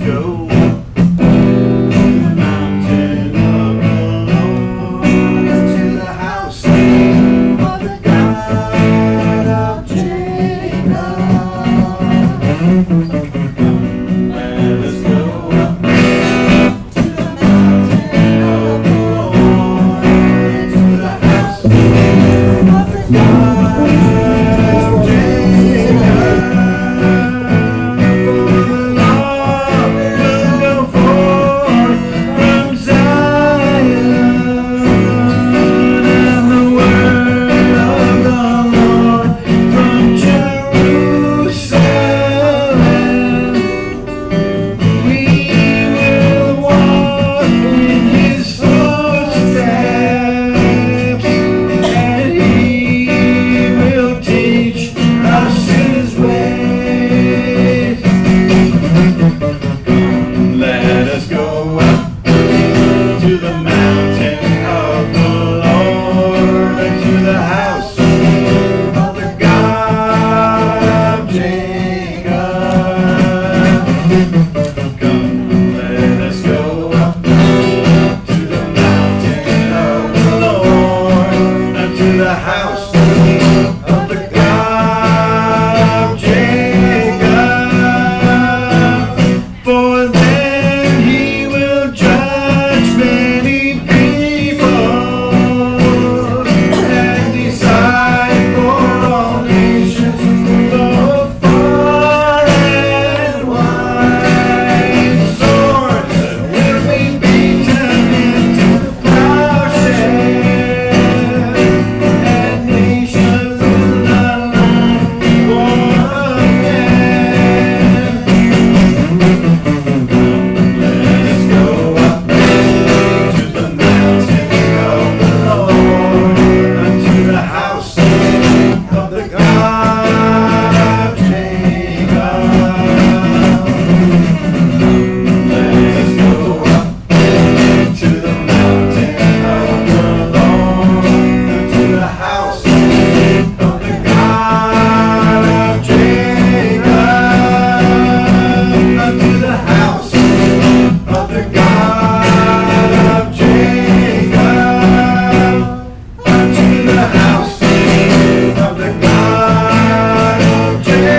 go to the mountain of the Lord, to the house of the God of Jacob. Let us go up to the mountain of the Lord, to the house of the God of Jacob. Let us go up to the mountain of the Lord, to the house of the God of Jacob. Come, let us go up to the mountain of the Lord, to the house of the God of Jacob. For then he will judge many people and decide for all nations, both far and wide. Swords will be beaten into plowshares, and nations will not war again. Let us go up to the mountain of the Lord, unto the house of the God of Jacob. Let us go up to the mountain of the Lord, unto the house of the God of Jacob, unto the house of the God of Jacob, unto the house of the God of Jacob.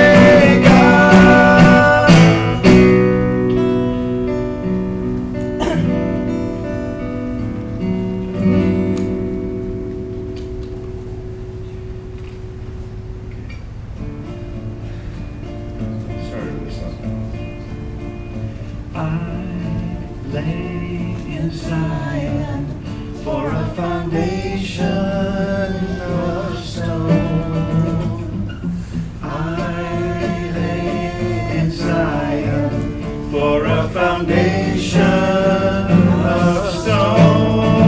Sorry for this one. I lay in Zion for a foundation of stone. I lay in Zion for a foundation of stone,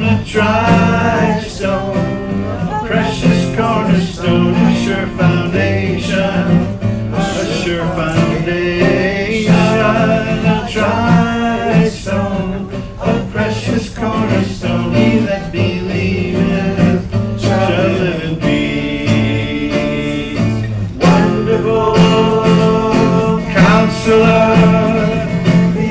a tried stone, a precious cornerstone, a sure foundation, a sure foundation, a tried stone, a precious cornerstone. He that believeth shall live in peace. Wonderful Counselor, the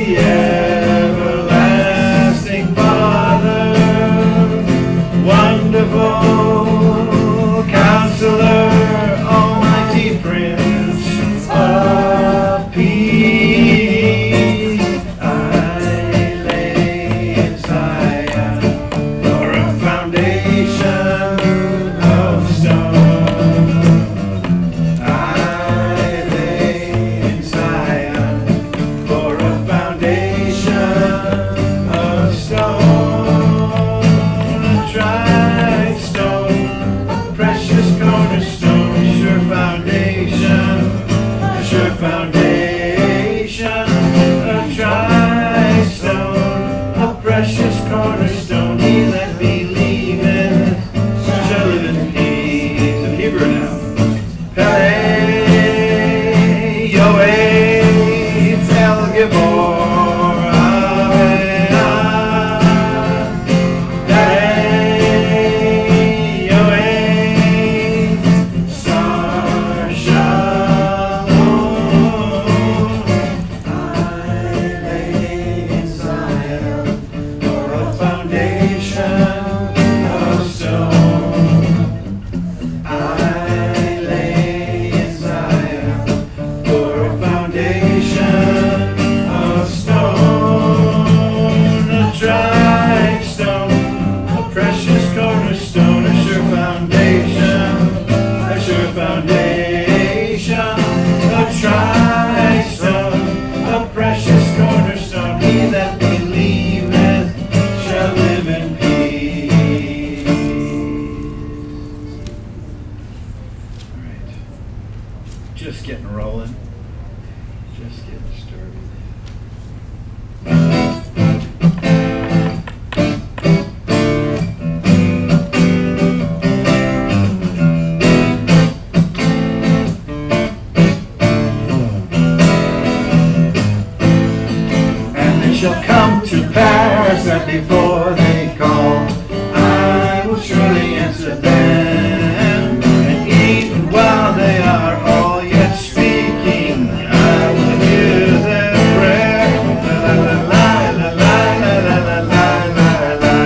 Shall come to pass that before they call, I will surely answer them. And even while they are all yet speaking, I will hear their prayer. La la la la la la la la la la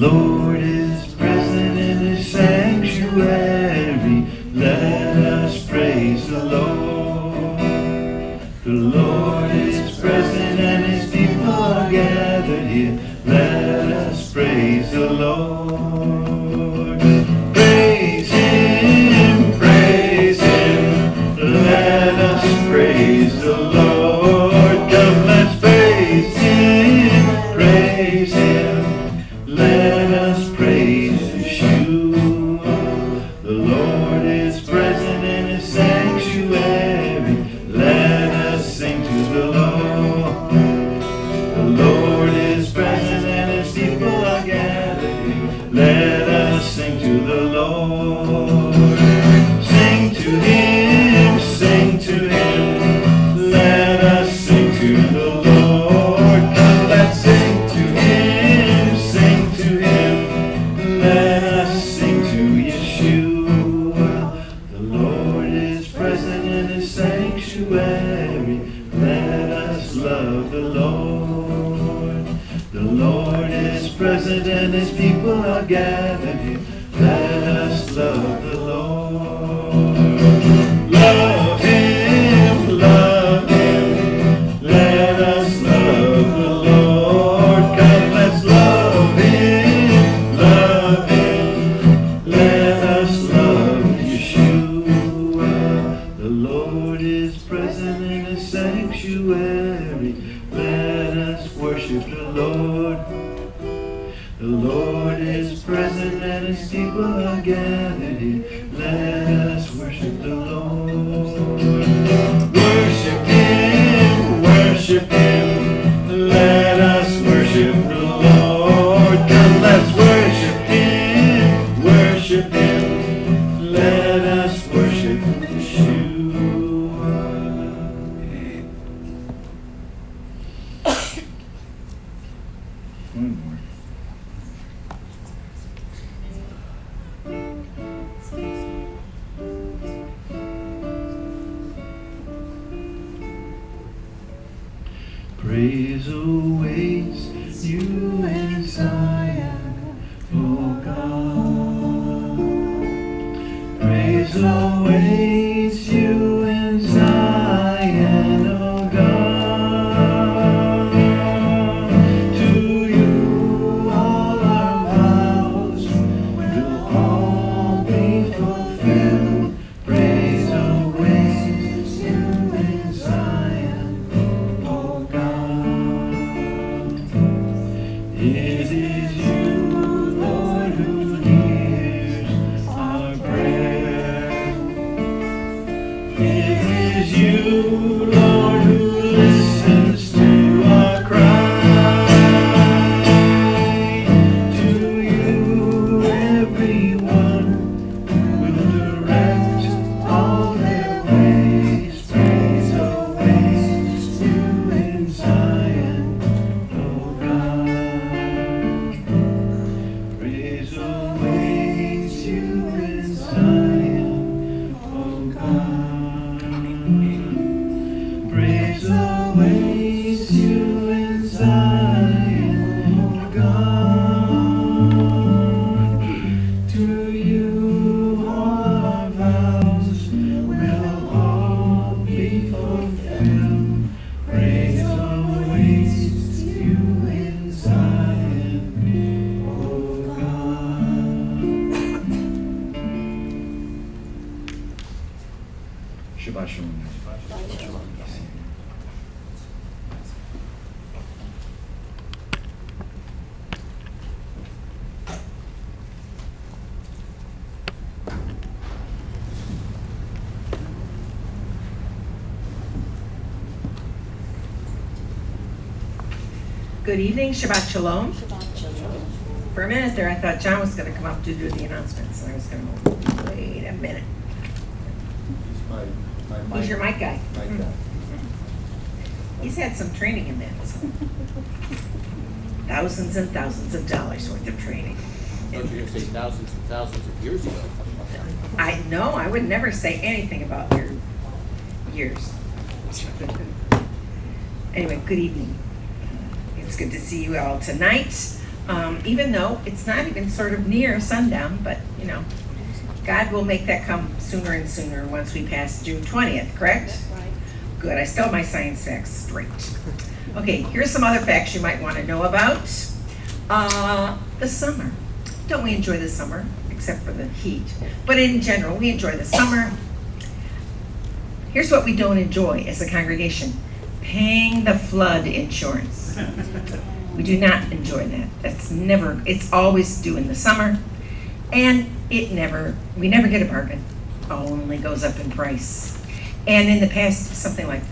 Lord is present in His sanctuary. Let us praise the Lord. The Lord is present and His people are gathered here. Let us praise the Lord. Praise Him, praise Him. Let us praise the Lord. Come, let's praise Him, praise Him. Let us praise Yeshua. The Lord is present in His sanctuary. Let us sing to the Lord. The Lord is present and His people are gathered. Let us sing to the Lord. Sing to Him, sing to Him. Let us sing to the Lord. Come, let's sing to Him, sing to Him. Let us sing to Yeshua. The Lord is present in His sanctuary. Let us love the Lord. The Lord is present and His people are gathered here. Let us love the Lord. Love Him, love Him. Let us love the Lord. Come, let's love Him, love Him. Let us love Yeshua. The Lord is present in His sanctuary. Let us worship the Lord. The Lord is present and His people are gathered here. Let us worship the Lord. Worship Him, worship Him. Let us worship the Lord. Come, let's worship Him, worship Him. Let us worship Yeshua. One more. Praise awaits you in Zion, oh God. Praise awaits you in Zion, oh God. To you all our vows will all be fulfilled. Praise awaits you in Zion, oh God. It is you, Lord, who hears our prayer. It is you, Lord, who listens to our cry. Good evening, Shabbat Shalom. Shabbat Shalom. For a minute there, I thought John was going to come up to do the announcements, and I was going to wait a minute. He's your mic guy. Mic guy. He's had some training in that. So. Thousands and thousands of dollars worth of training. I thought you were going to say thousands and thousands of years ago. I know, I would never say anything about your years. Anyway, good evening. It's good to see you all tonight. Even though it's not even sort of near sundown, but you know, God will make that come sooner and sooner once we pass June 20th, correct? That's right. Good, I still have my science facts straight. Okay, here's some other facts you might want to know about. The summer. Don't we enjoy the summer? Except for the heat. But in general, we enjoy the summer. Here's what we don't enjoy as a congregation. Paying the flood insurance. We do not enjoy that. It's always due in the summer. And we never get a bargain. Only goes up in price. And in the past, something like,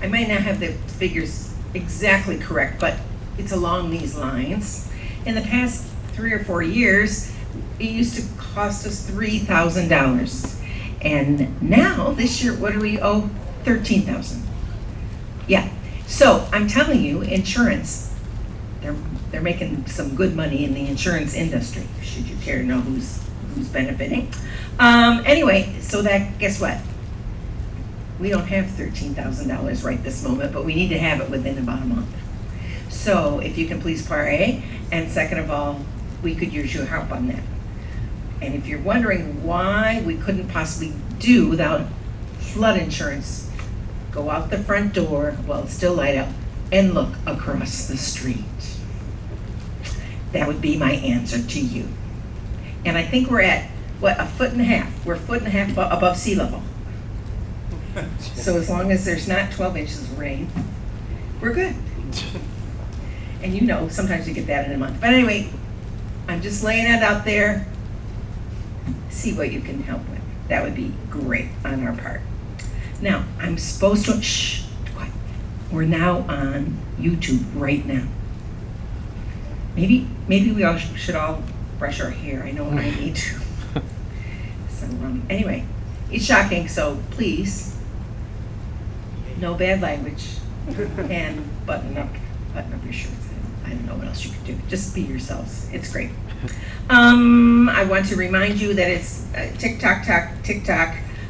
I might not have the figures exactly correct, but it's along these lines. In the past 3 or 4 years, it used to cost us $3,000. And now, this year, what do we owe? $13,000. Yeah. So I'm telling you, insurance, they're making some good money in the insurance industry, should you care to know who's benefiting. Anyway, so that, guess what? We don't have $13,000 right this moment, but we need to have it within about a month. So if you can please pray, and second of all, we could use your help on that. And if you're wondering why we couldn't possibly do without flood insurance, go out the front door while it's still light out and look across the street. That would be my answer to you. And I think we're at, what, 1.5 feet? We're 1.5 feet above sea level. So as long as there's not 12 inches of rain, we're good. And you know, sometimes you get that in a month. But anyway, I'm just laying it out there. See what you can help with. That would be great on our part. Now, I'm supposed to, quiet. We're now on YouTube right now. Maybe we all should all brush our hair. I know I need to. So anyway, it's shocking, so please, no bad language, and button up your shirts. I don't know what else you could do. Just be yourselves. It's great. I want to remind you that it's TikTok.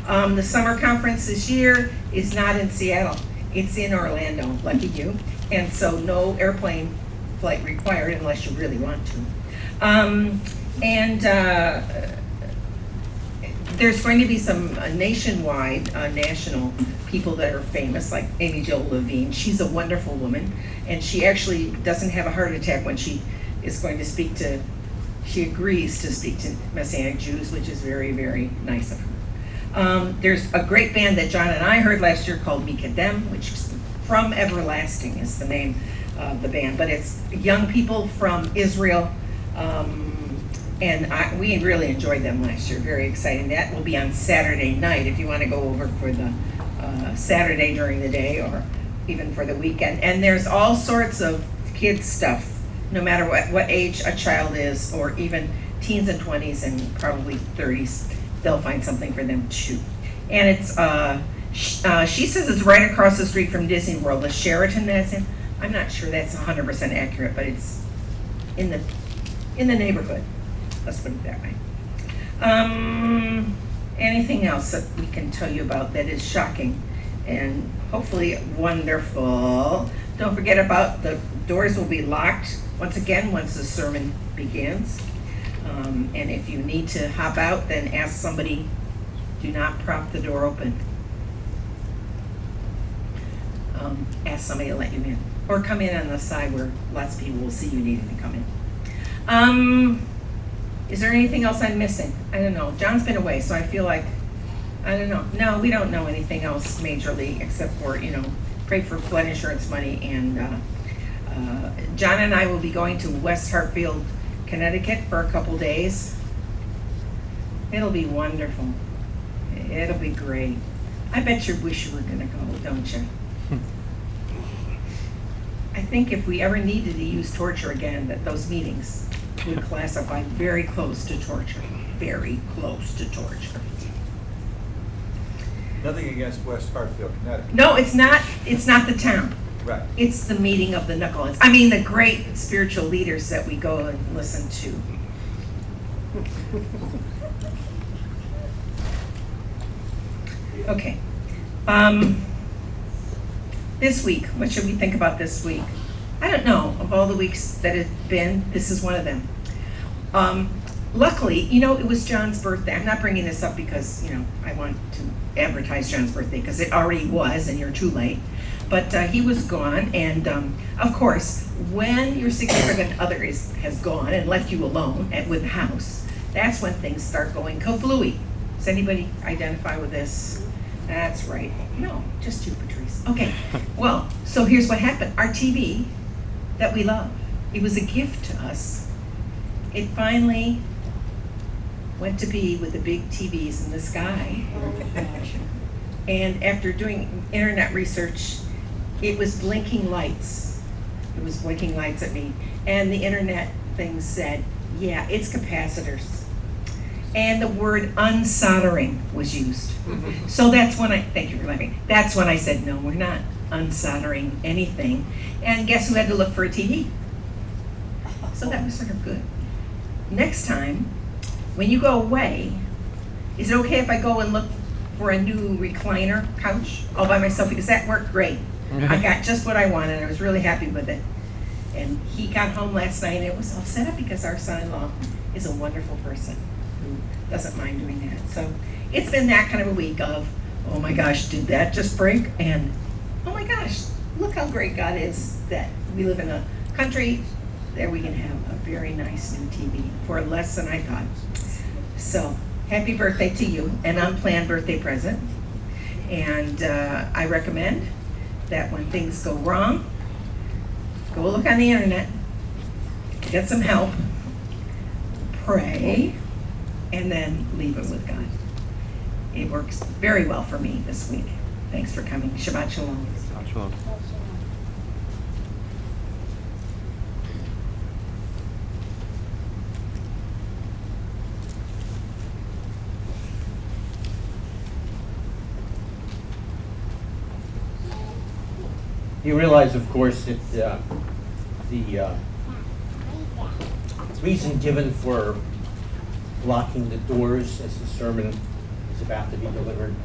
The summer conference this year is not in Seattle. It's in Orlando. Lucky you. And so no airplane flight required unless you really want to. There's going to be some nationwide, national people that are famous, like Amy Jill Levine. She's a wonderful woman, and she actually doesn't have a heart attack when she is going to speak to, she agrees to speak to Messianic Jews, which is very, very nice of her. There's a great band that John and I heard last year called Mikadem, which is From Everlasting is the name of the band, but it's young people from Israel. And we really enjoyed them last year, very exciting. That will be on Saturday night if you want to go over for the Saturday during the day or even for the weekend. And there's all sorts of kids stuff, no matter what age a child is, or even teens and 20s and probably 30s, they'll find something for them too. And it's, she says it's right across the street from Disney World, the Sheraton that's in. I'm not sure that's 100% accurate, but it's in the neighborhood. Let's put it that way. Anything else that we can tell you about that is shocking and hopefully wonderful? Don't forget about the doors will be locked once again once the sermon begins. And if you need to hop out, then ask somebody. Do not prop the door open. Ask somebody to let you in. Or come in on the side where lots of people will see you needing to come in. Is there anything else I'm missing? I don't know. John's been away, so I feel like, I don't know. No, we don't know anything else majorly except for, pray for flood insurance money. And John and I will be going to West Hartfield, Connecticut for a couple days. It'll be wonderful. It'll be great. I bet you wish you were going to go, don't you? I think if we ever needed to use torture again, that those meetings would classify very close to torture, very close to torture. Nothing against West Hartfield, Connecticut. No, it's not the town. Right. It's the meeting of the knuckleheads. I mean, the great spiritual leaders that we go and listen to. Okay. This week, what should we think about this week? I don't know. Of all the weeks that have been, this is one of them. Luckily, it was John's birthday. I'm not bringing this up because, I want to advertise John's birthday because it already was and you're too late. But he was gone, and of course, when your significant other has gone and left you alone with the house, that's when things start going kaflooey. Does anybody identify with this? That's right. No, just you, Patrice. Okay, well, so here's what happened. Our TV that we love, it was a gift to us. It finally went to be with the big TVs in the sky. And after doing internet research, it was blinking lights. It was blinking lights at me. And the internet thing said, yeah, it's capacitors. And the word unsoldering was used. So that's when thank you for laughing. That's when I said, no, we're not unsoldering anything. And guess who had to look for a TV? So that was sort of good. Next time, when you go away, is it okay if I go and look for a new recliner couch all by myself? Because that worked great. I got just what I wanted. I was really happy with it. And he got home last night and it was all set up because our son-in-law is a wonderful person who doesn't mind doing that. So it's been that kind of a week of, oh my gosh, did that just break? And oh my gosh, look how great God is that we live in a country that we can have a very nice new TV for less than I thought. So happy birthday to you, an unplanned birthday present. And I recommend that when things go wrong, go look on the internet, get some help, pray, and then leave it with God. It works very well for me this week. Thanks for coming. Shabbat shalom. Shabbat shalom. You realize, of course, that the reason given for locking the doors as the sermon is about to be delivered,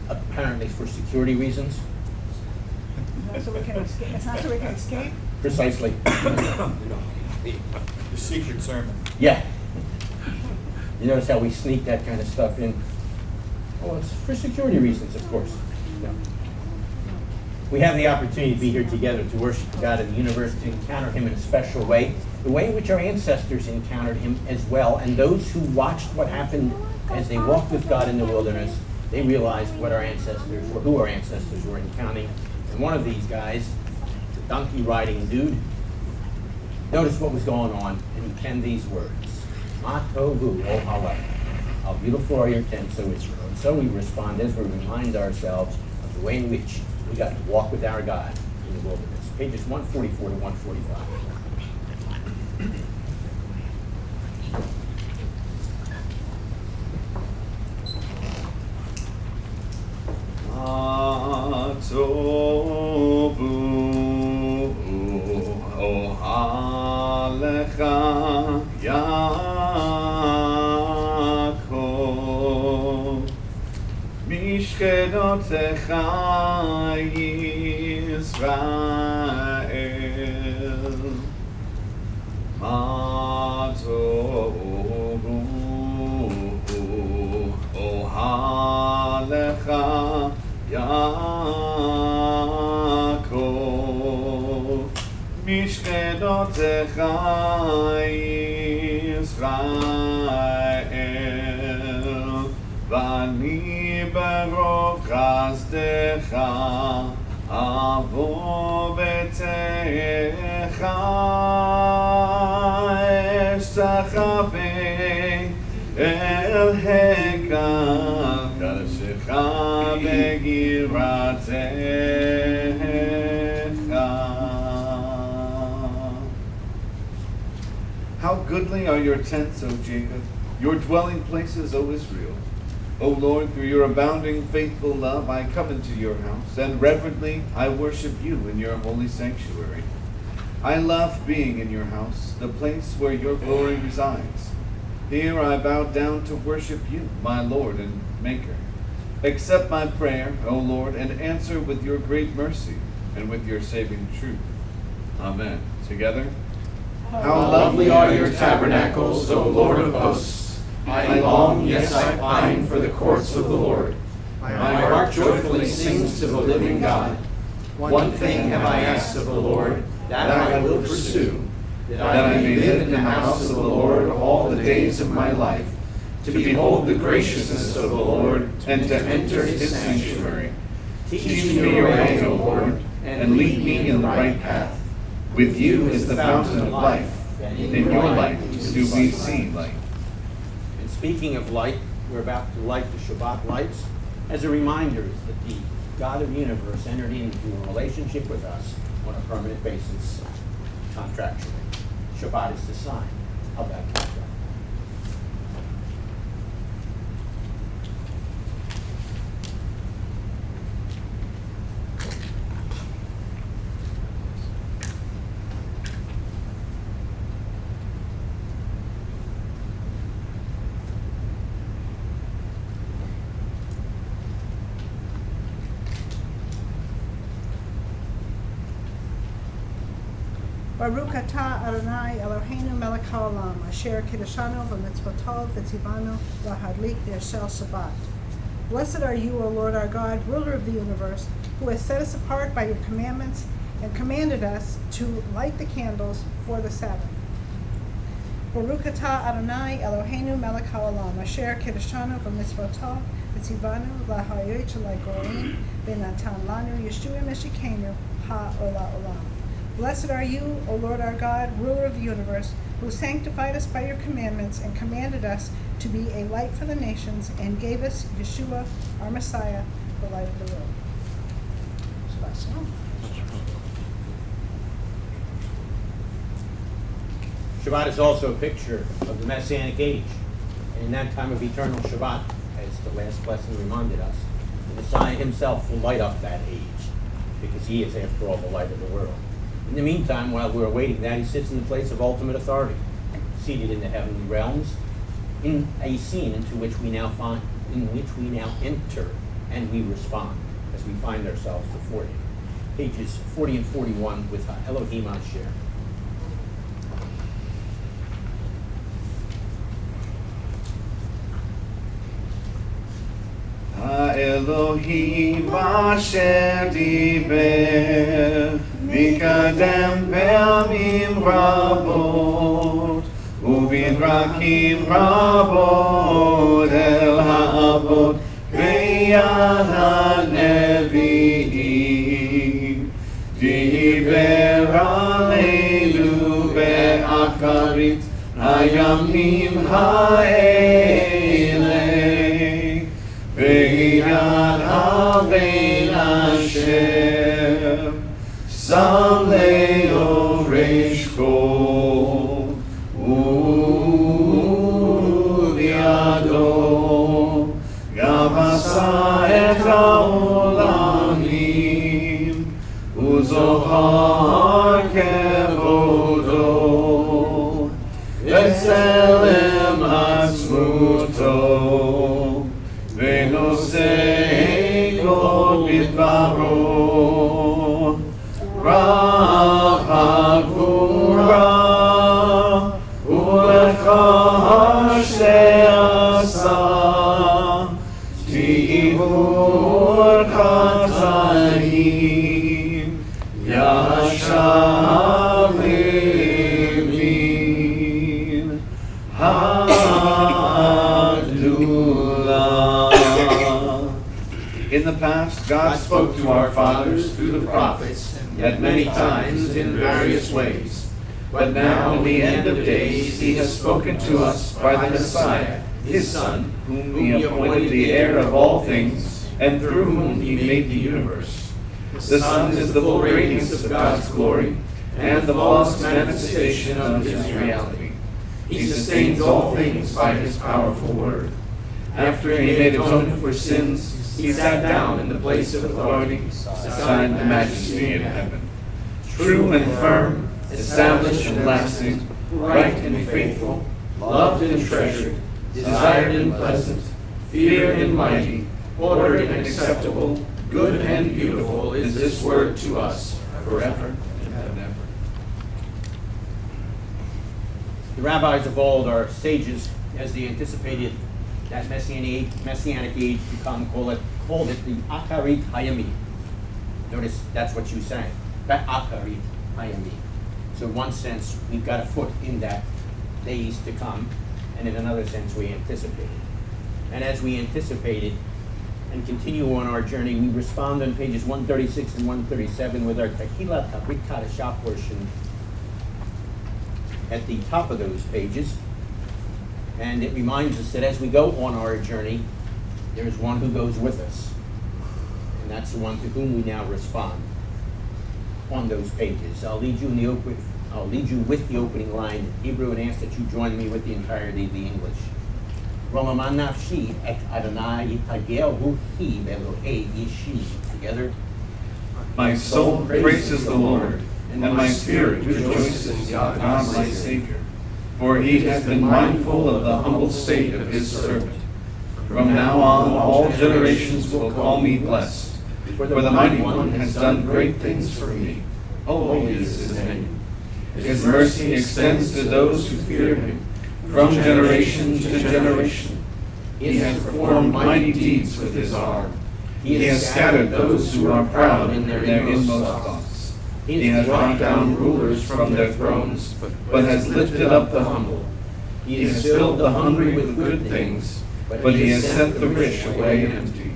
apparently for security reasons. It's not so we can escape? Precisely. The secret sermon. Yeah. You notice how we sneak that kind of stuff in? Well, it's for security reasons, of course. Yeah. We have the opportunity to be here together to worship God in the universe, to encounter Him in a special way, the way in which our ancestors encountered Him as well. And those who watched what happened as they walked with God in the wilderness, they realized what our ancestors, or who our ancestors were encountering. And one of these guys, the donkey riding dude, noticed what was going on, and he penned these words: Ma tovu ohala. How beautiful are your tents, O Israel. And so we respond as we remind ourselves of the way in which we got to walk with our God in the wilderness. Pages 144 to 145. Tovu ohalecha Yaakov Mishkedotecha Yisrael Ma tovu ohalecha Yaakov Mishkedotecha Yisrael Vani berov chazdecha avo betecha Eshtachave el hekal kadeshecha begiratecha How goodly are your tents, O Jacob, your dwelling places, O Israel. O Lord, through your abounding faithful love, I come into your house, and reverently I worship you in your holy sanctuary. I love being in your house, the place where your glory resides. Here I bow down to worship you, my Lord and Maker. Accept my prayer, O Lord, and answer with your great mercy and with your saving truth. Amen. Together. How lovely are your tabernacles, O Lord of hosts! I long, yes, I pine for the courts of the Lord. My heart joyfully sings to the living God. One thing have I asked of the Lord, that I will pursue, that I may live in the house of the Lord all the days of my life, to behold the graciousness of the Lord, and to enter his sanctuary. Teach me your way, O Lord, and lead me in the right path. With you is the fountain of life, and in your light do we see light. And speaking of light, we're about to light the Shabbat lights as a reminder that the God of the universe entered into a relationship with us on a permanent basis, contractually. Shabbat is the sign of that contract. Baruch atah Adonai Eloheinu melech haolam, asher kiddushanu v'mitzvotov v'tzivanu lahadlik v'yashel Shabbat. Blessed are you, O Lord our God, ruler of the universe, who has set us apart by your commandments and commanded us to light the candles for the Sabbath. Baruch atah Adonai Eloheinu melech haolam, asher kiddushanu v'mitzvotov v'tzivanu lahayot l'goyim v'natan lanu Yeshua Meshikenu ha'ola olam. Blessed are you, O Lord our God, ruler of the universe, who sanctified us by your commandments and commanded us to be a light for the nations and gave us Yeshua, our Messiah, the light of the world. Shabbat shalom. Shabbat is also a picture of the Messianic age. And in that time of eternal Shabbat, as the last lesson reminded us, the Messiah himself will light up that age, because he is, after all, the light of the world. In the meantime, while we're awaiting that, he sits in the place of ultimate authority, seated in the heavenly realms, in a scene in which we now enter and we respond as we find ourselves before him. Pages 40 and 41 with Elohim Asher. Elohim asher diber מקדם פעמים רבות ובדרכים רבות אל האבות ביד הנביאים דיבר עלינו באחרית הימים האלה ביד הבן אשר שם ליורש כל ובידו גם עשה את העולמים וזוהר כבודו וצלם עצמותו ונושא כל בדברו רב הגבורה ולך שעשה תיאור חטאים ישב למין הגדולה. In the past, God spoke to our fathers through the prophets at many times in various ways. But now, in the end of days, he has spoken to us by the Messiah, his Son, whom he appointed the heir of all things, and through whom he made the universe. The Son is the full radiance of God's glory, and the fullest manifestation of his reality. He sustains all things by his powerful word. After he made atonement for sins, he sat down in the place of authority, beside the majesty in heaven. True and firm, established and lasting, right and faithful, loved and treasured, desired and pleasant, feared and mighty, ordered and acceptable, good and beautiful is this word to us forever and ever. The rabbis of old, our sages, as they anticipated that messianic age to come, called it the Akarit Hayami. Notice that's what you sang, that Akarit Hayami. So in one sense, we've got a foot in that days to come, and in another sense, we anticipate it. And as we anticipate it and continue on our journey, we respond on pages 136 and 137 with our Tehillah Tabrit Kadashah portion at the top of those pages. And it reminds us that as we go on our journey, there is one who goes with us. And that's the one to whom we now respond on those pages. I'll lead you with the opening line in Hebrew and ask that you join me with the entirety of the English. Romama nafshi et Adonai yitagel hi Elohei yishi. Together. My soul praises the Lord, and my spirit rejoices in God my Savior. For he has been mindful of the humble state of his servant. From now on all generations will call me blessed, for the Mighty One has done great things for me. Holy is his name. His mercy extends to those who fear him, from generation to generation. He has performed mighty deeds with his arm. He has scattered those who are proud in their inmost thoughts. He has brought down rulers from their thrones, but has lifted up the humble. He has filled the hungry with good things, but he has sent the rich away empty.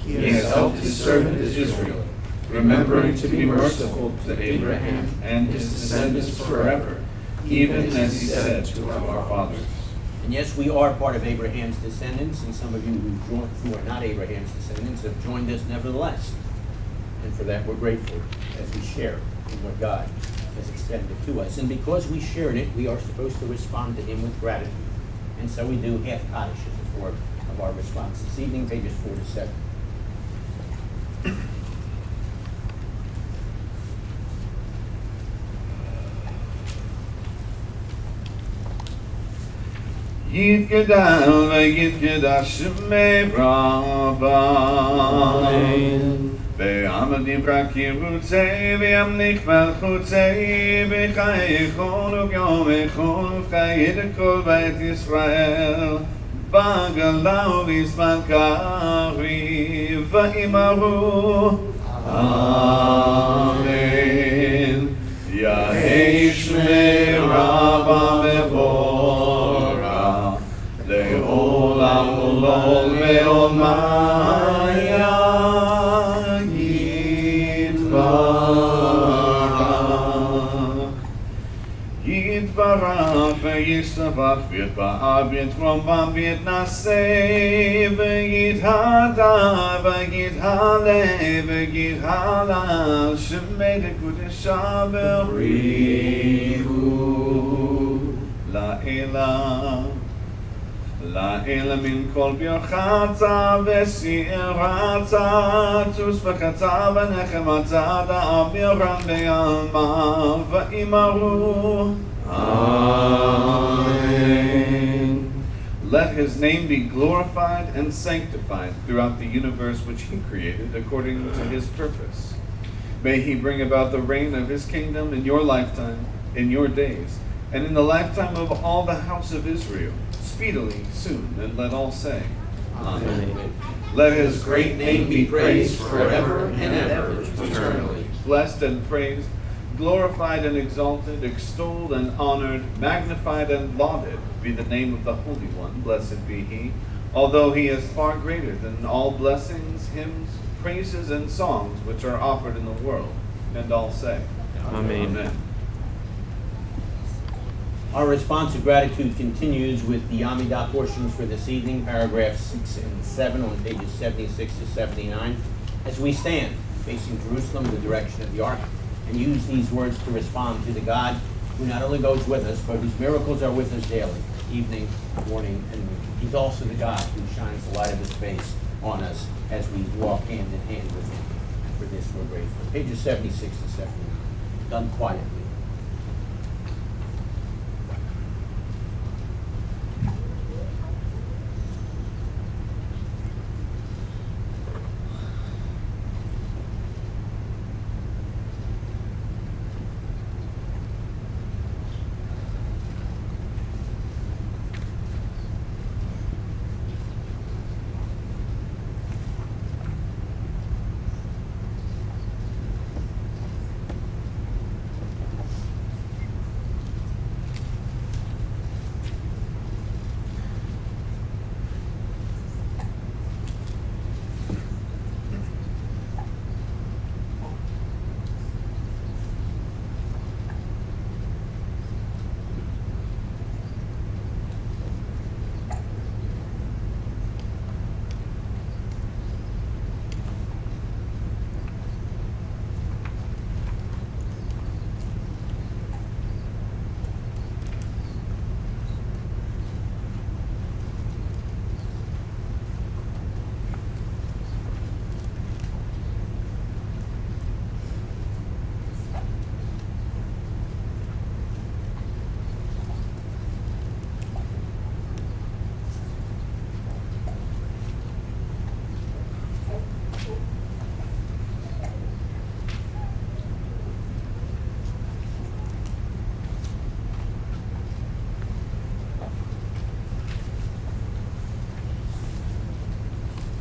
He has helped his servant Israel, remembering to be merciful to Abraham and his descendants forever, even as he said to our fathers. And yes, we are part of Abraham's descendants, and some of you who are not Abraham's descendants have joined us nevertheless. And for that, we're grateful as we share in what God has extended to us. And because we shared it, we are supposed to respond to him with gratitude. And so we do half Kaddish as a form of our response. This evening, pages 4 to 7. Yitgedal v'yitgedash shemei Rabban. Ve'amad nivra kirutzei ve'amnich malchutzei v'chayechon u'yom echon v'chayed kol beit Yisrael b'gala u'bizman kari v'imaru Amen. Yahei shmei Rabban v'vorah le'olam u'lol ve'omaya Yitbarach v'yistabach v'yitba'ar v'yitromam v'yitnaseh v'yithada v'yithaleh v'yithalal shemei dekudesha v'rihu la'elah La'ela min kol b'yochatza v'si'eratza tus v'chatza v'nechemata da'aviram be'alma v'imaru Amen. Let his name be glorified and sanctified throughout the universe which he created according to his purpose. May he bring about the reign of his kingdom in your lifetime, in your days, and in the lifetime of all the house of Israel, speedily, soon, and let all say, Amen. Amen. Let his great name be praised forever and ever, eternally. Blessed and praised, glorified and exalted, extolled and honored, magnified and lauded be the name of the Holy One, blessed be he, although he is far greater than all blessings, hymns, praises, and songs which are offered in the world. And all say, Amen. Amen. Our response of gratitude continues with the Amidah portions for this evening, paragraphs 6 and 7 on pages 76 to 79, as we stand facing Jerusalem in the direction of the Ark, and use these words to respond to the God who not only goes with us, but whose miracles are with us daily, evening, morning, and noon. He's also the God who shines the light of his face on us as we walk hand in hand with him. And for this we're grateful. Pages 76 and 79. Done quietly.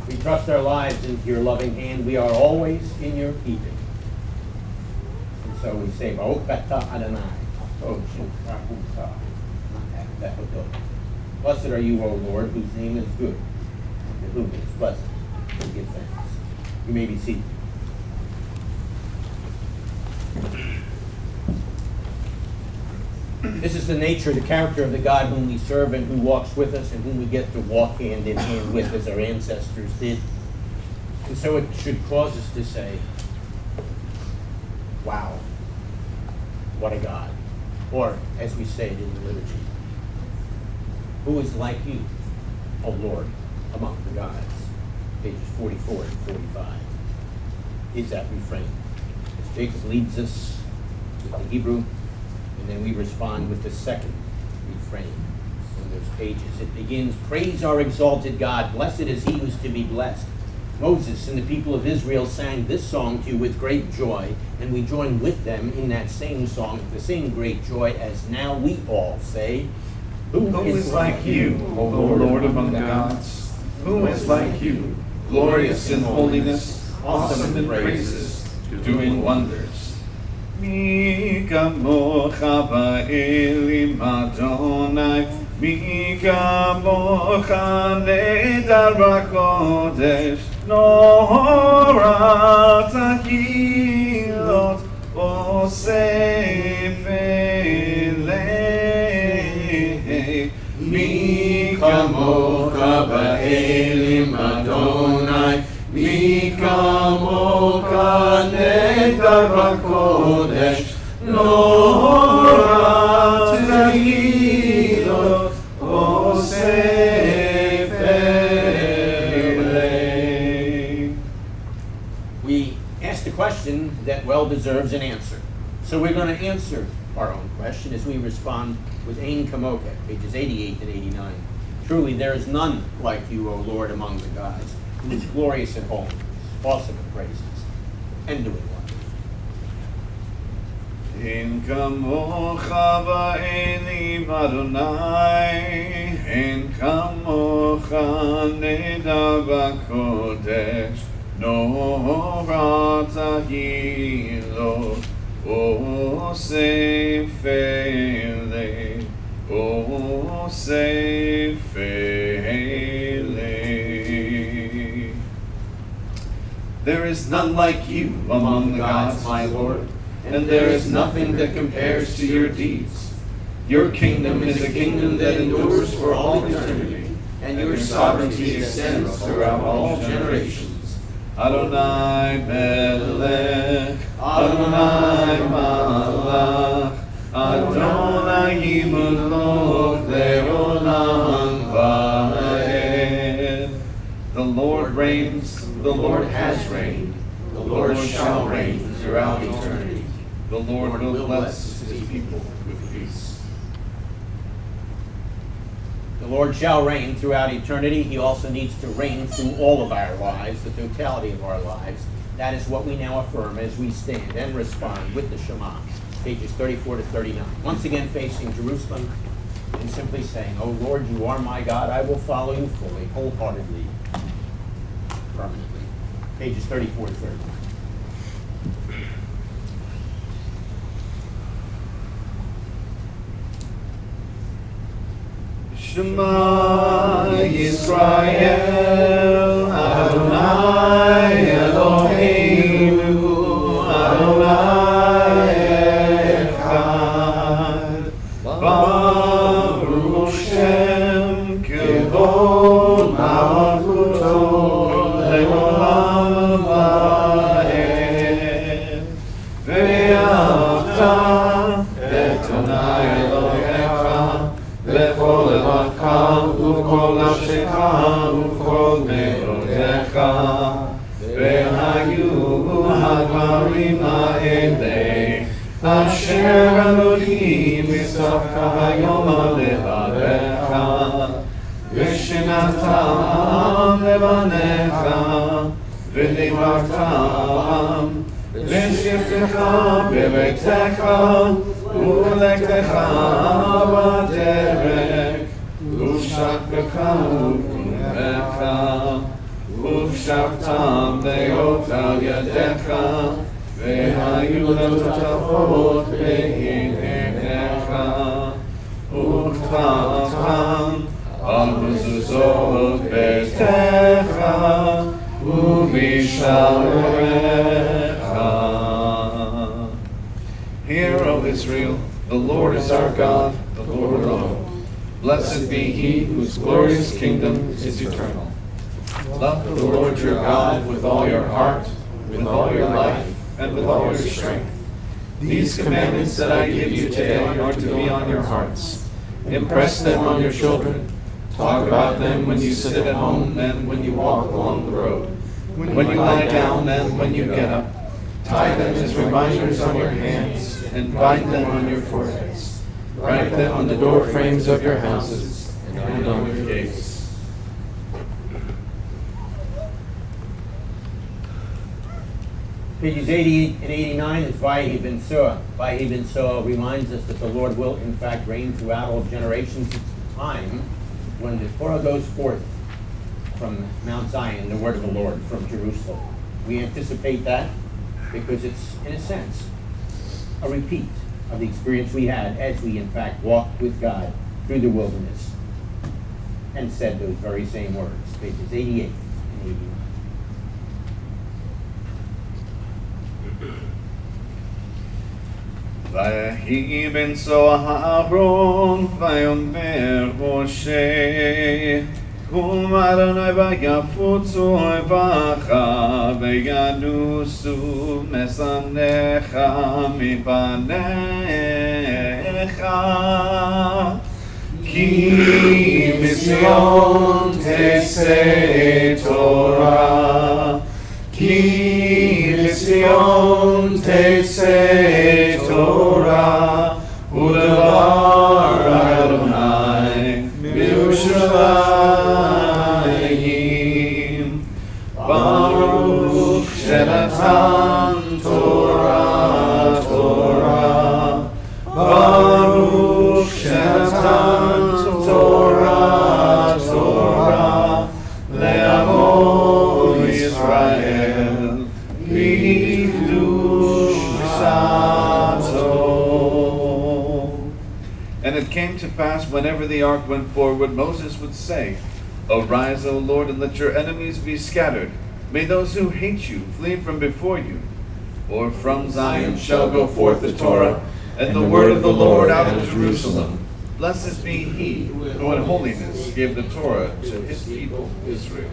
We trust our lives into your loving hand. We are always in your keeping. And so we say, Beha'alotecha Adonai. Blessed are you, O Lord, whose name is good, and to whom is pleasant to give thanks. You may be seated. This is the nature, the character of the God whom we serve and who walks with us and whom we get to walk hand in hand with as our ancestors did. And so it should cause us to say, wow, what a God. Or, as we say it in the liturgy, who is like you, O Lord, among the gods? Pages 44 and 45 is that refrain. As Jacob leads us with the Hebrew, and then we respond with the second refrain on those pages. It begins, praise our exalted God, blessed is he who is to be blessed. Moses and the people of Israel sang this song to you with great joy, and we join with them in that same song, the same great joy as now we all say, Who is like you, O Lord among the gods? Who is like you, glorious in holiness, awesome in praises, doing wonders? Mi kamocha ba'elim Adonai, mi kamocha nedar b'kodesh, norat hakilot osef elei. Mi kamocha ba'elim Adonai, mi kamocha nedar b'kodesh, norat hakilot osef elei. We asked a question that well deserves an answer. So we're going to answer our own question as we respond with Ein Kamocha, pages 88 and 89. Truly there is none like you, O Lord, among the gods, who is glorious in holiness, awesome in praises, and doing wonders. En kamocha ba'elim Adonai, en kamocha nedar b'kodesh, norat hakilot osef elei, osef elei. There is none like you among the gods, my Lord, and there is nothing that compares to your deeds. Your kingdom is a kingdom that endures for all eternity, and your sovereignty extends throughout all generations. Adonai Melech, Adonai Malach, Adonai Melech le'olam va'ed. The Lord reigns, The Lord has reigned. The Lord shall reign throughout eternity. the Lord will bless his people with peace. The Lord shall reign throughout eternity. He also needs to reign through all of our lives, the totality of our lives. That is what we now affirm as we stand and respond with the Shema, pages 34 to 39. Once again facing Jerusalem and simply saying, "Oh Lord, you are my God. I will follow you fully, wholeheartedly, permanently." Pages 34 to 39. Shema Yisrael, Adonai Eloheinu, Adonai Echad. Baruch Shem Kivod Malchuto Le'olam va'ed. Ve'ahavta et Adonai Elohecha בכל לבבך ובכל נפשך ובכל מאודיך. והיו הדברים האלה אשר אלוהים הצטווך היום על לבביך ושנתם לבניך ודיברתם לשבתך בביתך ולקחך בדרך ושקך וקומך ושבתם דעות על ידיך והיו לטפות בעיניך וכתבתם על מזוזות ביתך ובשעריך. Hear, O Israel, the Lord is our God, the Lord alone. Blessed be he whose glorious kingdom is eternal. Love the Lord your God with all your heart, with all your life, and with all your strength. These commandments that I give you today are to be on your hearts. Impress them on your children. Talk about them when you sit at home and when you walk along the road, when you lie down and when you get up. Tie them as reminders on your hands and bind them on your foreheads. Write them on the door frames of your houses and on your gates. Pages 88 and 89 is Vayehi ben Suah. Vayehi ben Suah reminds us that the Lord will, in fact, reign throughout all generations. It's the time when the Torah goes forth from Mount Zion, the word of the Lord from Jerusalem. We anticipate that because it's, in a sense, a repeat of the experience we had as we, in fact, walked with God through the wilderness and said those very same words. Pages 88 and 89. ויהי בן צוע הארון ויאמר משה קום אדוני ויפוצו אויביך וינוסו משנאיך מפניך כי מציון תצא תורה כי מציון תצא תורה ודבר אדוני בירושלים ברוך שנתן תורה תורה ברוך שנתן תורה תורה לעמו ישראל And it came to pass, whenever the ark went forward, Moses would say, Arise, O Lord, and let your enemies be scattered. May those who hate you flee from before you. For from Zion shall go forth the Torah, and the word of the Lord out of Jerusalem. Blessed be he who in holiness gave the Torah to his people Israel.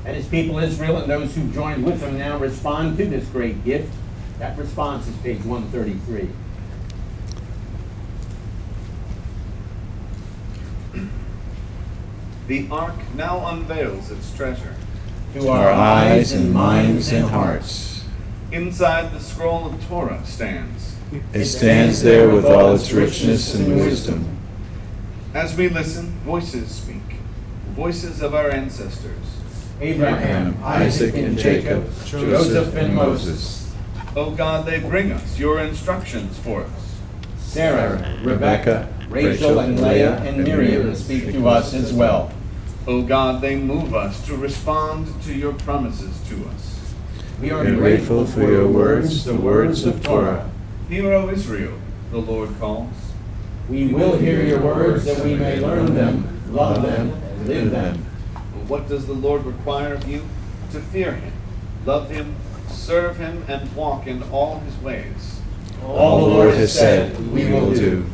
And his people Israel and those who joined with him now respond to this great gift. That response is page 133. The ark now unveils its treasure. To our eyes and minds and hearts. Inside the scroll of Torah stands. It stands there with all its richness and wisdom. As we listen, voices speak, voices of our ancestors. Abraham, Isaac, and Jacob, Joseph and Moses. O God, they bring us your instructions for us. Sarah, Rebecca, Rachel, and Leah, and Miriam speak to us as well. O God, they move us to respond to your promises to us. We are Grateful for your words, the words of Torah. Hear, O Israel, the Lord calls. We will hear your words that we may learn them, love them, and live them. What does the Lord require of you? To fear him, love him, serve him, and walk in all his ways. All the Lord has said, we will do.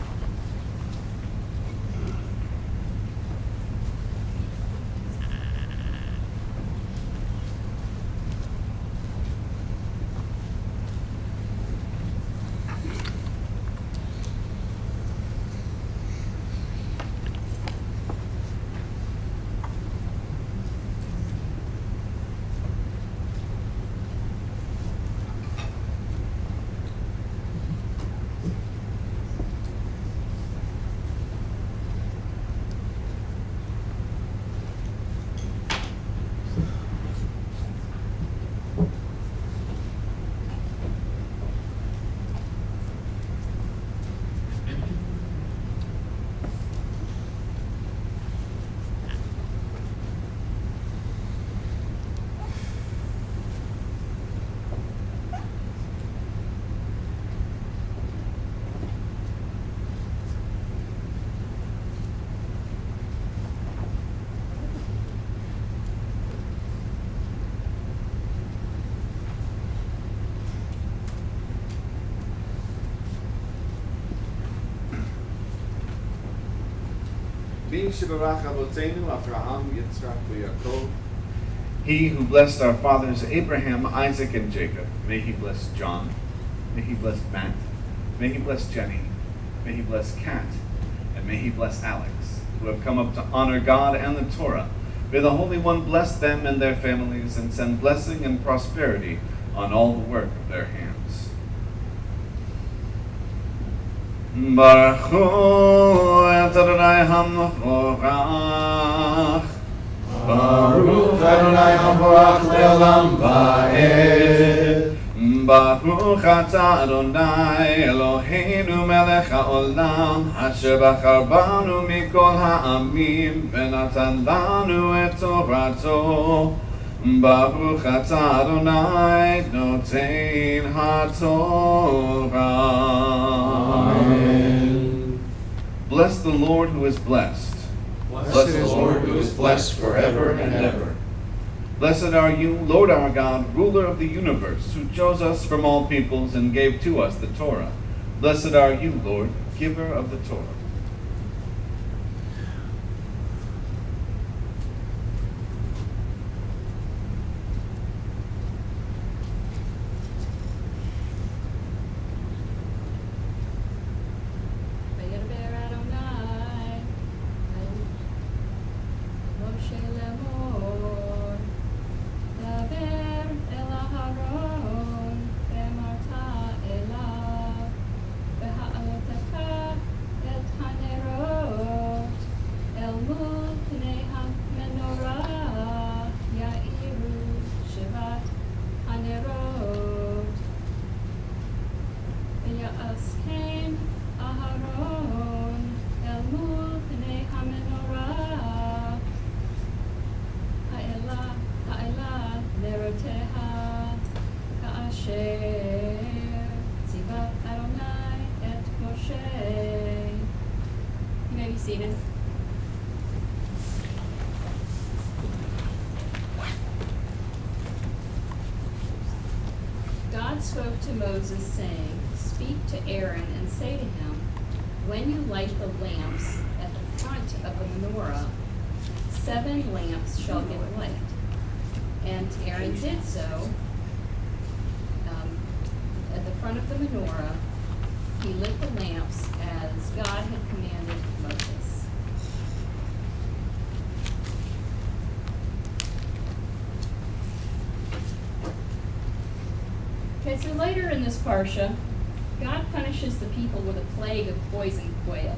He who blessed our fathers Abraham, Isaac, and Jacob, may he bless John, may he bless Matt, may he bless Jenny, may he bless Kat, and may he bless Alex, who have come up to honor God and the Torah. May the Holy One bless them and their families and send blessing and prosperity on all the work of their hands. Baruch hu et Adonai HaMevorach. Baruch Adonai HaMevorach le'olam va'ed. Baruch atah Adonai Eloheinu melech haolam, asher bachar banu mikol ha'amim v'natan lanu et torato. Baruch atah Adonai notein haTorah. Amen. Bless the Lord who is blessed. Blessed is the Lord who is blessed forever and ever. Blessed are you, Lord our God, ruler of the universe, who chose us from all peoples and gave to us the Torah. Blessed are you, Lord, giver of the Torah. Seated. God spoke to Moses, saying, "Speak to Aaron and say to him, when you light the lamps at the front of the menorah, 7 lamps shall give light." And Aaron did so. At the front of the menorah, he lit the lamps as God had commanded Moses. So later in this parsha, God punishes the people with a plague of poison quail,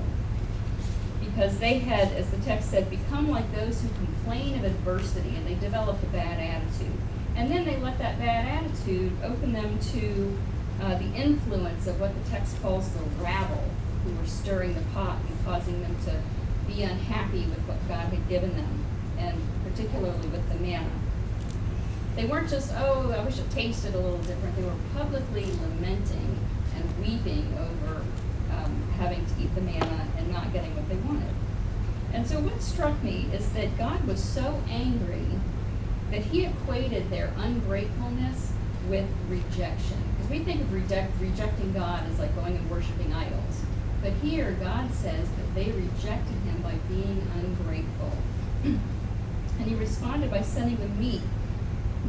because they had, as the text said, become like those who complain of adversity, and they developed a bad attitude. And then they let that bad attitude open them to the influence of what the text calls the rabble, who were stirring the pot and causing them to be unhappy with what God had given them, and particularly with the manna. They weren't just, oh, I wish it tasted a little different. They were publicly lamenting and weeping over having to eat the manna and not getting what they wanted. And so what struck me is that God was so angry that he equated their ungratefulness with rejection. Because we think of rejecting God as like going and worshiping idols. But here, God says that they rejected him by being ungrateful. And he responded by sending them meat,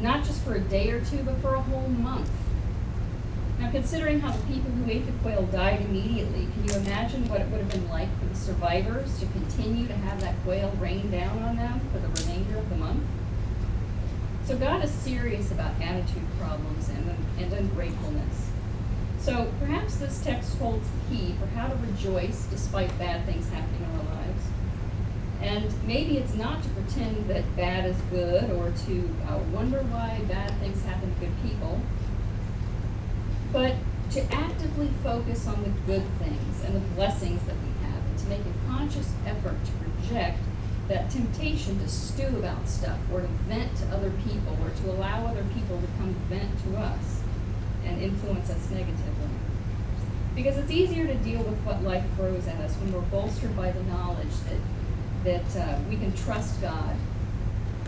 not just for a day or two, but for a whole month. Now, considering how the people who ate the quail died immediately, can you imagine what it would have been like for the survivors to continue to have that quail rain down on them for the remainder of the month? So God is serious about attitude problems and ungratefulness. So perhaps this text holds the key for how to rejoice despite bad things happening in our lives. And maybe it's not to pretend that bad is good or to wonder why bad things happen to good people, but to actively focus on the good things and the blessings that we have, and to make a conscious effort to reject that temptation to stew about stuff or to vent to other people or to allow other people to come vent to us and influence us negatively. Because it's easier to deal with what life throws at us when we're bolstered by the knowledge that we can trust God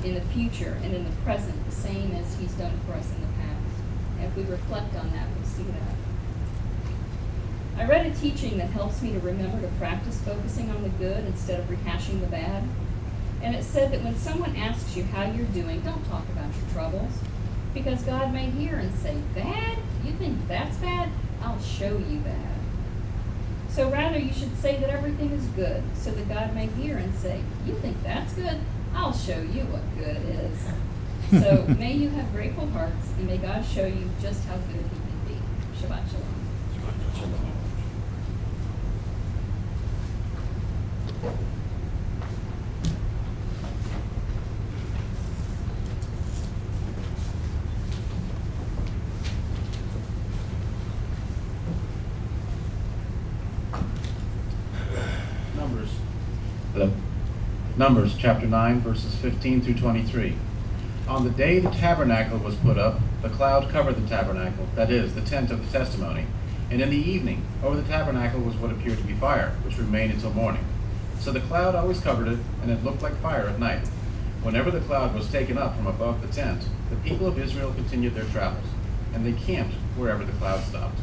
in the future and in the present the same as he's done for us in the past. And if we reflect on that, we'll see that. I read a teaching that helps me to remember to practice focusing on the good instead of rehashing the bad. And it said that when someone asks you how you're doing, don't talk about your troubles, because God may hear and say, bad? You think that's bad? I'll show you bad. So rather, you should say that everything is good, so that God may hear and say, you think that's good? I'll show you what good is. So may you have grateful hearts, and may God show you just how good he can be. Shabbat shalom. Numbers chapter 9, verses 15 through 23. On the day the tabernacle was put up, the cloud covered the tabernacle, that is, the tent of the testimony. And in the evening, over the tabernacle was what appeared to be fire, which remained until morning. So the cloud always covered it, and it looked like fire at night. Whenever the cloud was taken up from above the tent, the people of Israel continued their travels, and they camped wherever the cloud stopped.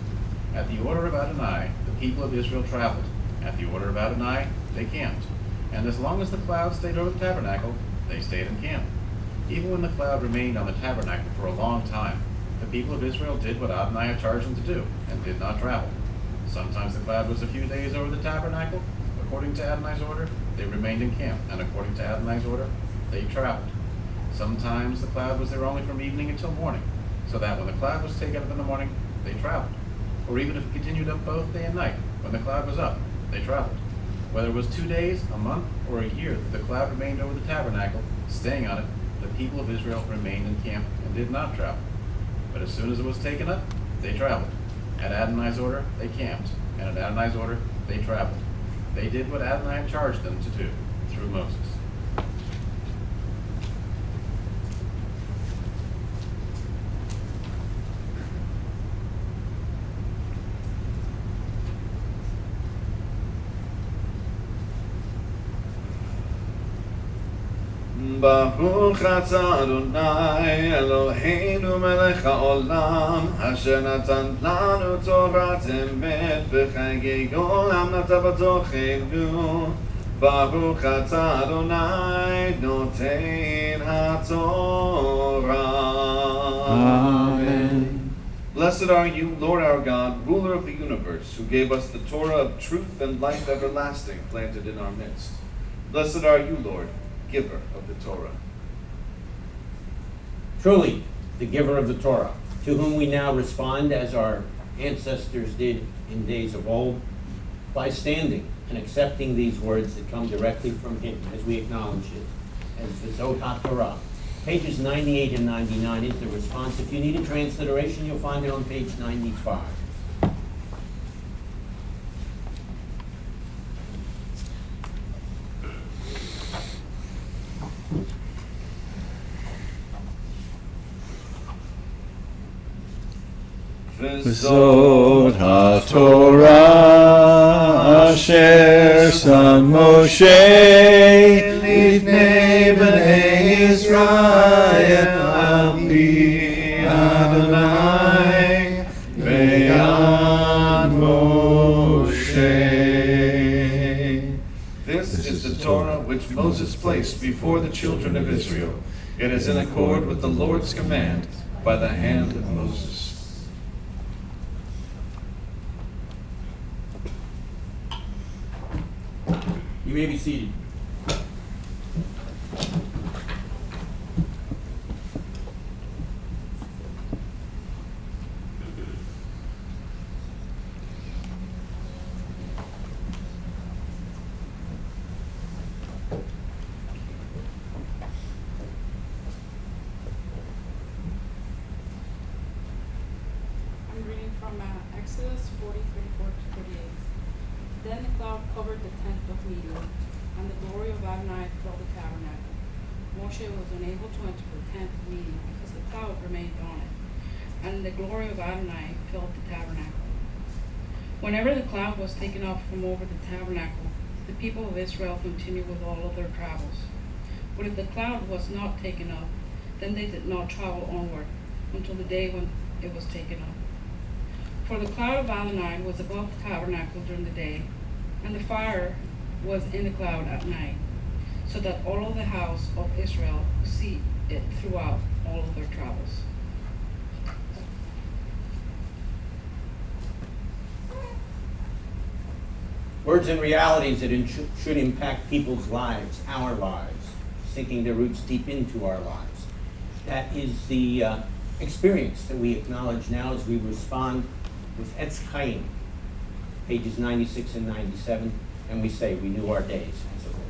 At the order of Adonai, the people of Israel traveled. At the order of Adonai, they camped. And as long as the cloud stayed over the tabernacle, they stayed in camp. Even when the cloud remained on the tabernacle for a long time, the people of Israel did what Adonai had charged them to do, and did not travel. Sometimes the cloud was a few days over the tabernacle. According to Adonai's order, they remained in camp, and according to Adonai's order, they traveled. Sometimes the cloud was there only from evening until morning, so that when the cloud was taken up in the morning, they traveled. Or even if it continued up both day and night, when the cloud was up, they traveled. Whether it was 2 days, a month, or a year that the cloud remained over the tabernacle, staying on it, the people of Israel remained in camp and did not travel. But as soon as it was taken up, they traveled. At Adonai's order, they camped, and at Adonai's order, they traveled. They did what Adonai had charged them to do through Moses. Baruch atah Adonai Eloheinu melech haolam asher natan lanu torat emet v'chagei olam nata b'tochenu Baruch atah Adonai noten haTorah. Amen. Blessed are you, Lord our God, ruler of the universe, who gave us the Torah of truth and life everlasting planted in our midst. Blessed are you, Lord, giver of the Torah. Truly, the giver of the Torah. to whom we now respond as our ancestors did in days of old, by standing and accepting these words that come directly from him as we acknowledge it as the Zohar Torah. Pages 98 and 99 is the response. If you need a transliteration, you'll find it on page 95. V'zot HaTorah asher san Moshe lifnei b'nei Yisrael al pi Adonai ve'ad Moshe. This is the Torah which Moses placed before the children of Israel. It is in accord with the Lord's command by the hand of Moses. You may be seated. I'm reading from Exodus 40:34-38. Then the cloud covered the tent of meeting, and the glory of Adonai filled the tabernacle. Moshe was unable to enter the tent of meeting because the cloud remained on it, and the glory of Adonai filled the tabernacle. Whenever the cloud was taken up from over the tabernacle, the people of Israel continued with all of their travels. But if the cloud was not taken up, then they did not travel onward until the day when it was taken up. For the cloud of Adonai was above the tabernacle during the day, and the fire was in the cloud at night, so that all of the house of Israel could see it throughout all of their travels. Words and realities that should impact people's lives, our lives, sinking their roots deep into our lives. That is the experience that we acknowledge now as we respond with Etz Chaim, pages 96 and 97, and we say, renew our days as a whole.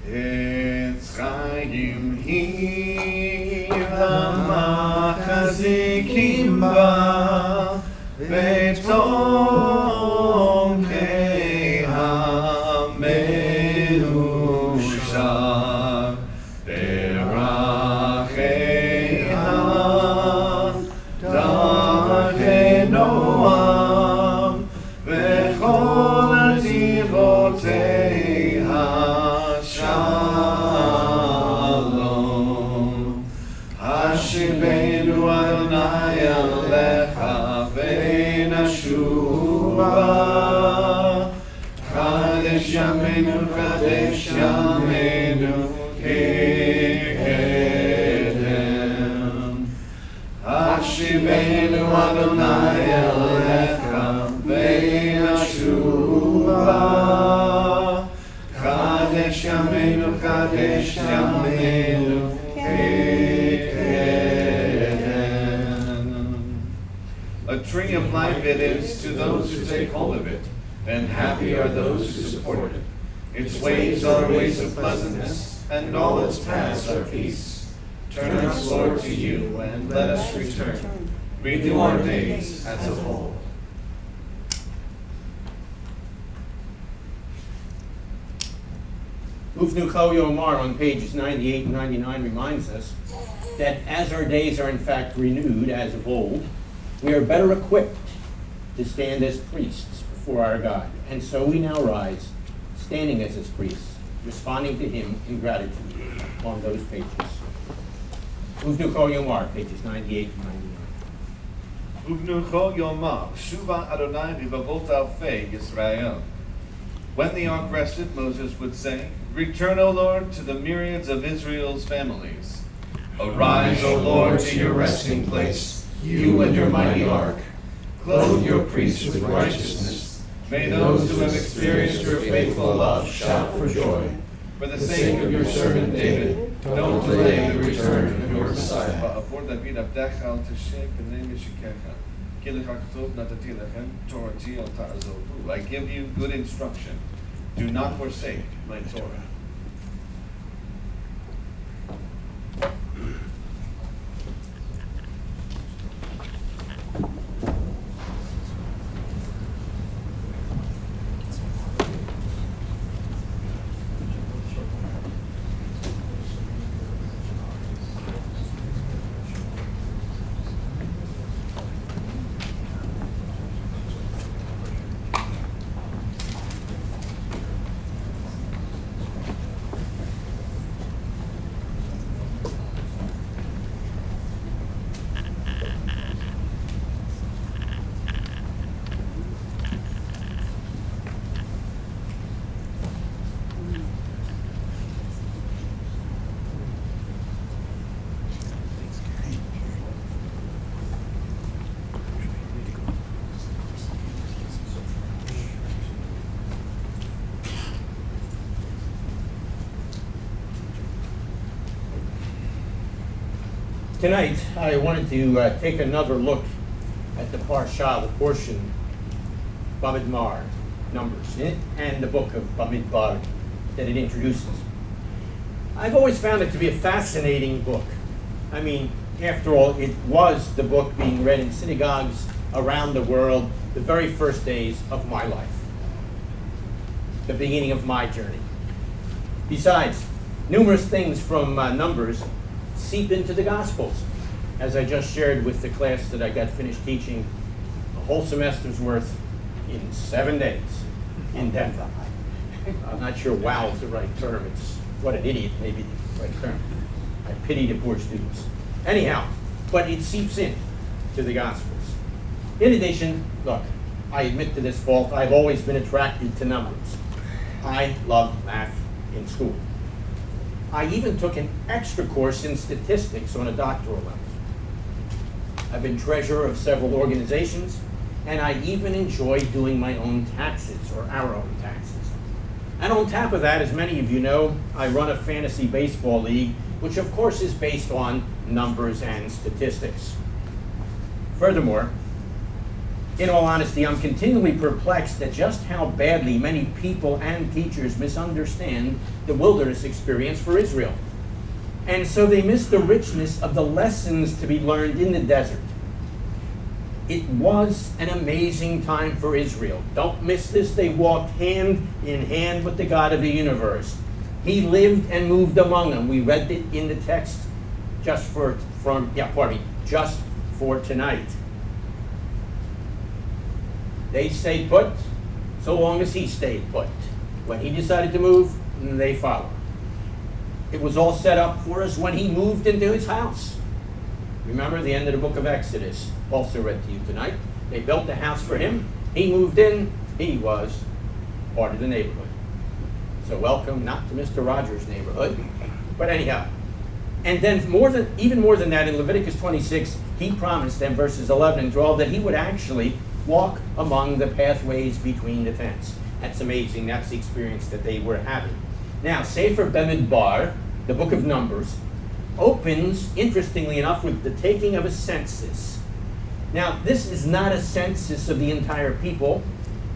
Etz Chaim hi l'machzikim ba v'tom kei ha'menushar derachei ha'darchei Noam v'chol tivotei ha'shalom hashivenu Adonai alecha v'nashuva Kadesh Yameinu Kedem Hashivenu Adonai Elecha Ve'ashuva Kadesh Yameinu Kedem. A tree of life it is to those who take hold of it, and happy are those who support it. Its ways are ways of pleasantness, and all its paths are peace. Turn us, Lord, to you, and let us return. Renew our days as a whole. Ufnu Chol Yomar on pages 98 and 99 reminds us that as our days are in fact renewed as of old, we are better equipped to stand as priests before our God. And so we now rise, standing as his priests, responding to him in gratitude on those pages. Uvnu Chol Yomar, pages 98 and 99. Uvnu Chol Yomar, Shuva Adonai Rivavot Alfei Yisrael. When the ark rested, Moses would say, Return, O Lord, to the myriads of Israel's families. Arise, O Lord, to your resting place, you and your mighty ark. Clothe your priests with righteousness. May those who have experienced your faithful love shout for joy. For the sake of your servant David, don't delay the return of your Messiah. For Beha'alotecha al teshe pnei mishikecha. Ki lecha k'tov natati lechem, torati al ta'azovu. I give you good instruction. Do not forsake my Torah. Tonight, I wanted to take another look at the Parsha, the portion, Bamidbar, Numbers, and the book of Bamidbar that it introduces. I've always found it to be a fascinating book. I mean, after all, it was the book being read in synagogues around the world the very first days of my life, the beginning of my journey. Besides, numerous things from Numbers seep into the Gospels. As I just shared with the class that I got finished teaching, a whole semester's worth in 7 days in Denver. I'm not sure wow is the right term. It's what an idiot may be the right term. I pity the poor students. Anyhow, but it seeps in to the Gospels. In addition, look, I admit to this fault, I've always been attracted to numbers. I loved math in school. I even took an extra course in statistics on a doctoral level. I've been treasurer of several organizations, and I even enjoy doing my own taxes, or our own taxes. And on top of that, as many of you know, I run a fantasy baseball league, which of course is based on numbers and statistics. Furthermore, in all honesty, I'm continually perplexed at just how badly many people and teachers misunderstand the wilderness experience for Israel. And so they miss the richness of the lessons to be learned in the desert. It was an amazing time for Israel. Don't miss this. They walked hand in hand with the God of the universe. He lived and moved among them. We read it in the text just for tonight. They stayed put so long as he stayed put. When he decided to move, they followed. It was all set up for us when he moved into his house. Remember the end of the book of Exodus, also read to you tonight. They built the house for him. He moved in. He was part of the neighborhood. So welcome, not to Mr. Rogers' neighborhood, but anyhow. And then even more than that, in Leviticus 26, he promised them, verses 11 and 12, that he would actually walk among the pathways between the tents. That's amazing. That's the experience that they were having. Now, Sefer Bamidbar, the book of Numbers, opens, interestingly enough, with the taking of a census. Now, this is not a census of the entire people.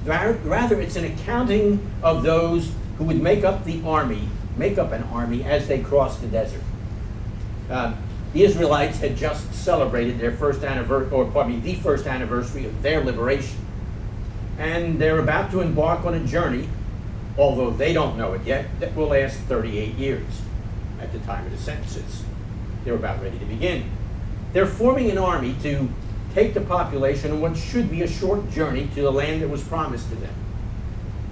Rather, it's an accounting of those who would make up an army as they crossed the desert. The Israelites had just celebrated the first anniversary of their liberation. And they're about to embark on a journey, although they don't know it yet, that will last 38 years at the time of the census. They're about ready to begin. They're forming an army to take the population on what should be a short journey to the land that was promised to them.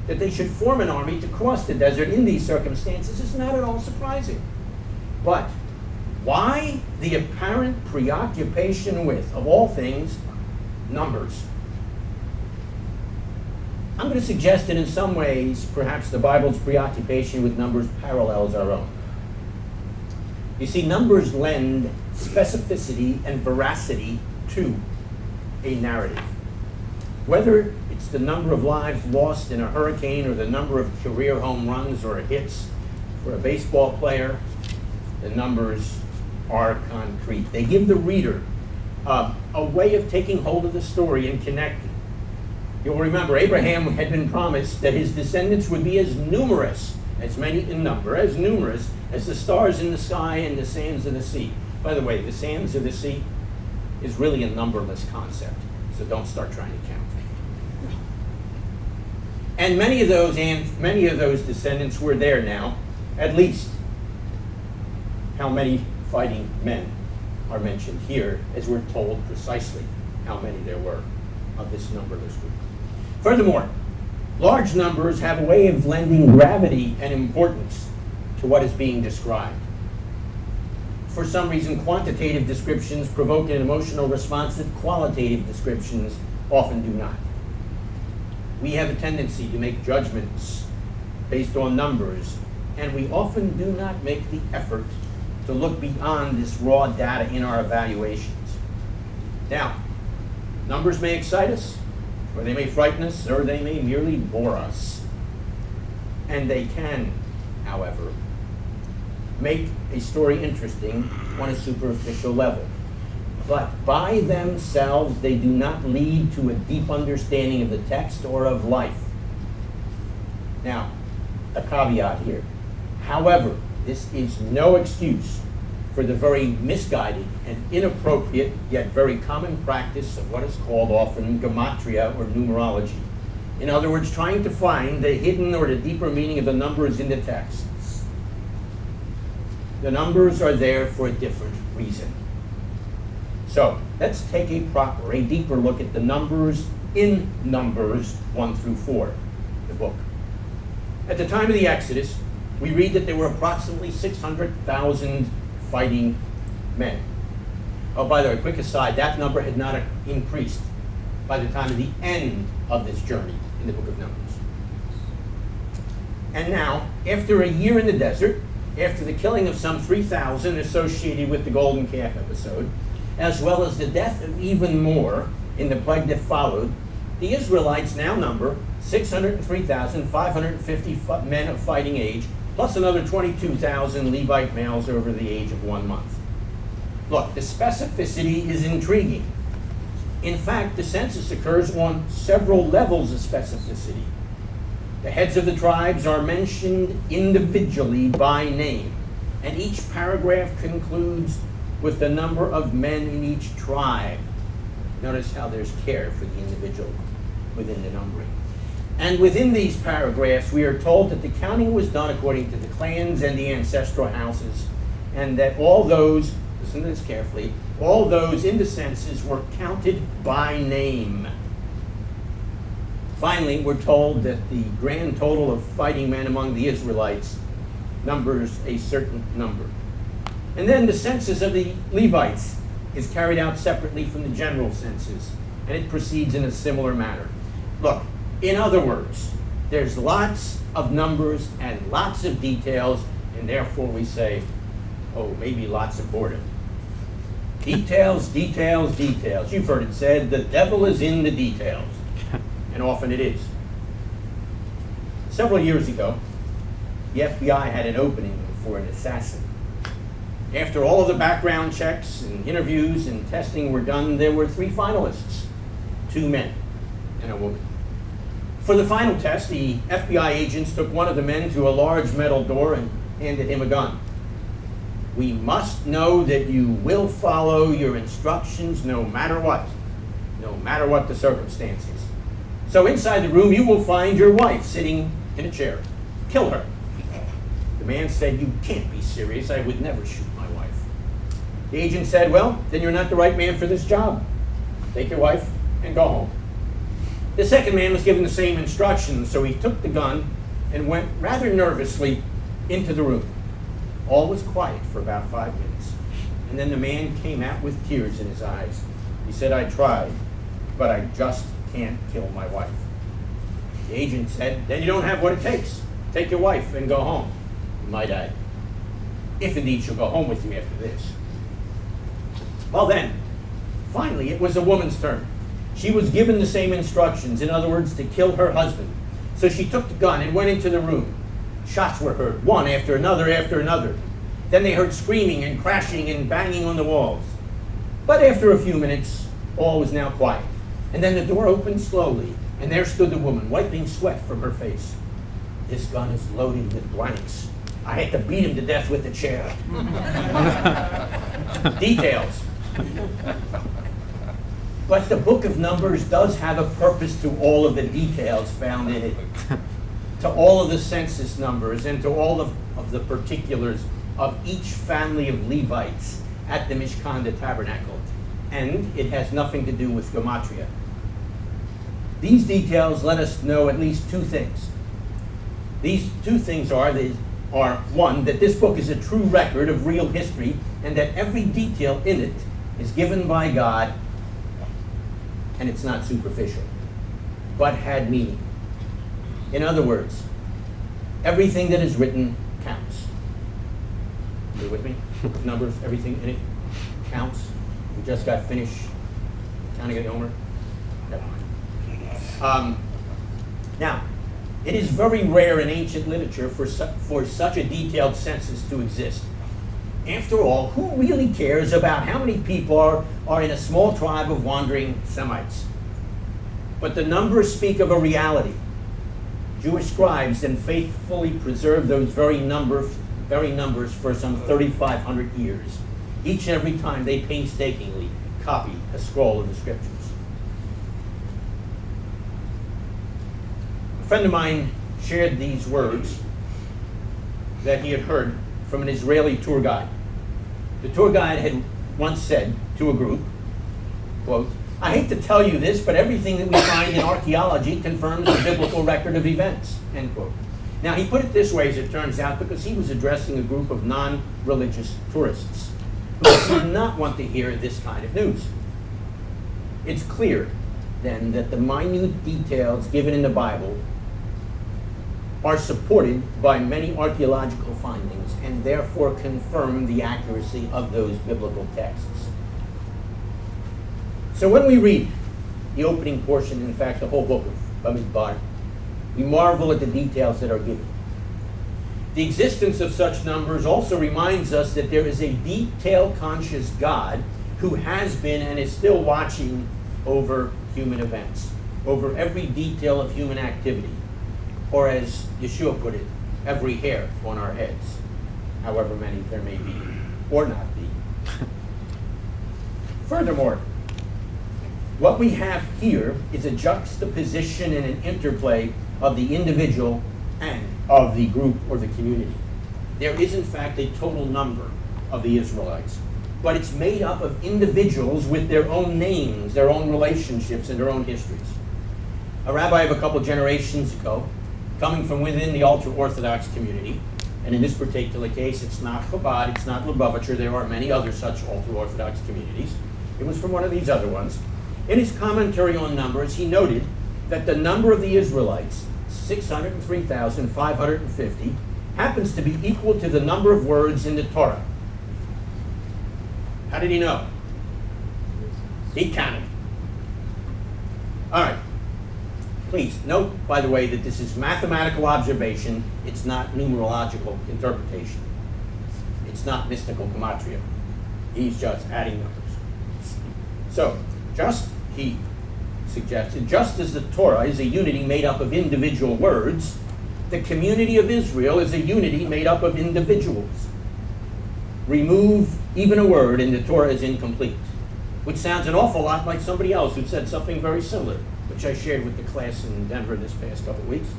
That they should form an army to cross the desert in these circumstances is not at all surprising. But why the apparent preoccupation with, of all things, numbers? I'm going to suggest that in some ways, perhaps the Bible's preoccupation with numbers parallels our own. You see, numbers lend specificity and veracity to a narrative. Whether it's the number of lives lost in a hurricane or the number of career home runs or hits, For a baseball player, the numbers are concrete. They give the reader a way of taking hold of the story and connecting. You'll remember Abraham had been promised that his descendants would be as numerous, as many in number, as numerous as the stars in the sky and the sands of the sea. By the way, the sands of the sea is really a numberless concept, so don't start trying to count. And many of those descendants were there now, at least. How many fighting men are mentioned here, as we're told precisely how many there were of this numberless group. Furthermore, large numbers have a way of lending gravity and importance to what is being described. For some reason, quantitative descriptions provoke an emotional response that qualitative descriptions often do not. We have a tendency to make judgments based on numbers, and we often do not make the effort to look beyond this raw data in our evaluations. Now, numbers may excite us, or they may frighten us, or they may merely bore us. And they can, however, make a story interesting on a superficial level. But by themselves, they do not lead to a deep understanding of the text or of life. Now, a caveat here. However, this is no excuse for the very misguided and inappropriate, yet very common practice of what is called often gematria or numerology. In other words, trying to find the hidden or the deeper meaning of the numbers in the texts. The numbers are there for a different reason. So, let's take a deeper look at the numbers in Numbers 1 through 4, the book. At the time of the Exodus, we read that there were approximately 600,000 fighting men. Oh, by the way, quick aside, that number had not increased by the time of the end of this journey in the book of Numbers. And now, after a year in the desert, after the killing of some 3,000 associated with the golden calf episode, as well as the death of even more in the plague that followed, the Israelites now number 603,550 men of fighting age, plus another 22,000 Levite males over the age of 1 month. Look, the specificity is intriguing. In fact, the census occurs on several levels of specificity. The heads of the tribes are mentioned individually by name, and each paragraph concludes with the number of men in each tribe. Notice how there's care for the individual within the numbering. And within these paragraphs, we are told that the counting was done according to the clans and the ancestral houses, and that all those, listen to this carefully, all those in the census were counted by name. Finally, we're told that the grand total of fighting men among the Israelites numbers a certain number. And then the census of the Levites is carried out separately from the general census, and it proceeds in a similar manner. Look, in other words, there's lots of numbers and lots of details, and therefore we say, oh, maybe lots of boredom. Details, details, details. You've heard it said, the devil is in the details. And often it is. Several years ago, the FBI had an opening for an assassin. After all of the background checks and interviews and testing were done, there were 3 finalists, 2 men and a woman. For the final test, the FBI agents took one of the men to a large metal door and handed him a gun. We must know that you will follow your instructions no matter what the circumstances. So inside the room, you will find your wife sitting in a chair. Kill her. The man said, you can't be serious. I would never shoot my wife. The agent said, well, then you're not the right man for this job. Take your wife and go home. The second man was given the same instructions, so he took the gun and went rather nervously into the room. All was quiet for about 5 minutes. And then the man came out with tears in his eyes. He said, I tried, but I just can't kill my wife. The agent said, then you don't have what it takes. Take your wife and go home. You might add, if indeed she'll go home with you after this. Well then, finally it was a woman's turn. She was given the same instructions, in other words, to kill her husband. So she took the gun and went into the room. Shots were heard, one after another after another. Then they heard screaming and crashing and banging on the walls. But after a few minutes, all was now quiet. And then the door opened slowly, and there stood the woman, wiping sweat from her face. This gun is loaded with blanks. I had to beat him to death with the chair. Details. But the book of Numbers does have a purpose to all of the details found in it, to all of the census numbers, and to all of the particulars of each family of Levites at the Mishkan, the tabernacle. And it has nothing to do with gematria. These details let us know at least two things. These two things are one, that this book is a true record of real history, and that every detail in it is given by God, and it's not superficial, but had meaning. In other words, everything that is written counts. You with me? Numbers, everything in it counts. We just got finished counting at Omer. Never mind. Now, it is very rare in ancient literature for such a detailed census to exist. After all, who really cares about how many people are in a small tribe of wandering Semites? But the numbers speak of a reality. Jewish scribes then faithfully preserved those very numbers for some 3,500 years, each and every time they painstakingly copied a scroll of the scriptures. A friend of mine shared these words that he had heard from an Israeli tour guide. The tour guide had once said to a group, quote, "I hate to tell you this, but everything that we find in archaeology confirms the biblical record of events," end quote. Now, he put it this way, as it turns out, because he was addressing a group of non-religious tourists who did not want to hear this kind of news. It's clear, then, that the minute details given in the Bible are supported by many archaeological findings and therefore confirm the accuracy of those biblical texts. So when we read the opening portion, in fact the whole book of Bamidbar, we marvel at the details that are given. The existence of such numbers also reminds us that there is a detail-conscious God who has been and is still watching over human events, over every detail of human activity, or as Yeshua put it, every hair on our heads, however many there may be, or not be. Furthermore, what we have here is a juxtaposition and an interplay of the individual and of the group or the community. There is, in fact, a total number of the Israelites, but it's made up of individuals with their own names, their own relationships, and their own histories. A rabbi of a couple generations ago, coming from within the ultra-Orthodox community, and in this particular case, it's not Chabad, it's not Lubavitcher, there are many other such ultra-Orthodox communities. It was from one of these other ones. In his commentary on Numbers, he noted that the number of the Israelites, 603,550, happens to be equal to the number of words in the Torah. How did he know? He counted. All right. Please note, by the way, that this is mathematical observation. It's not numerological interpretation. It's not mystical gematria. He's just adding numbers. So, he suggested, just as the Torah is a unity made up of individual words, the community of Israel is a unity made up of individuals. Remove even a word and the Torah is incomplete, which sounds an awful lot like somebody else who said something very similar, which I shared with the class in Denver this past couple of weeks.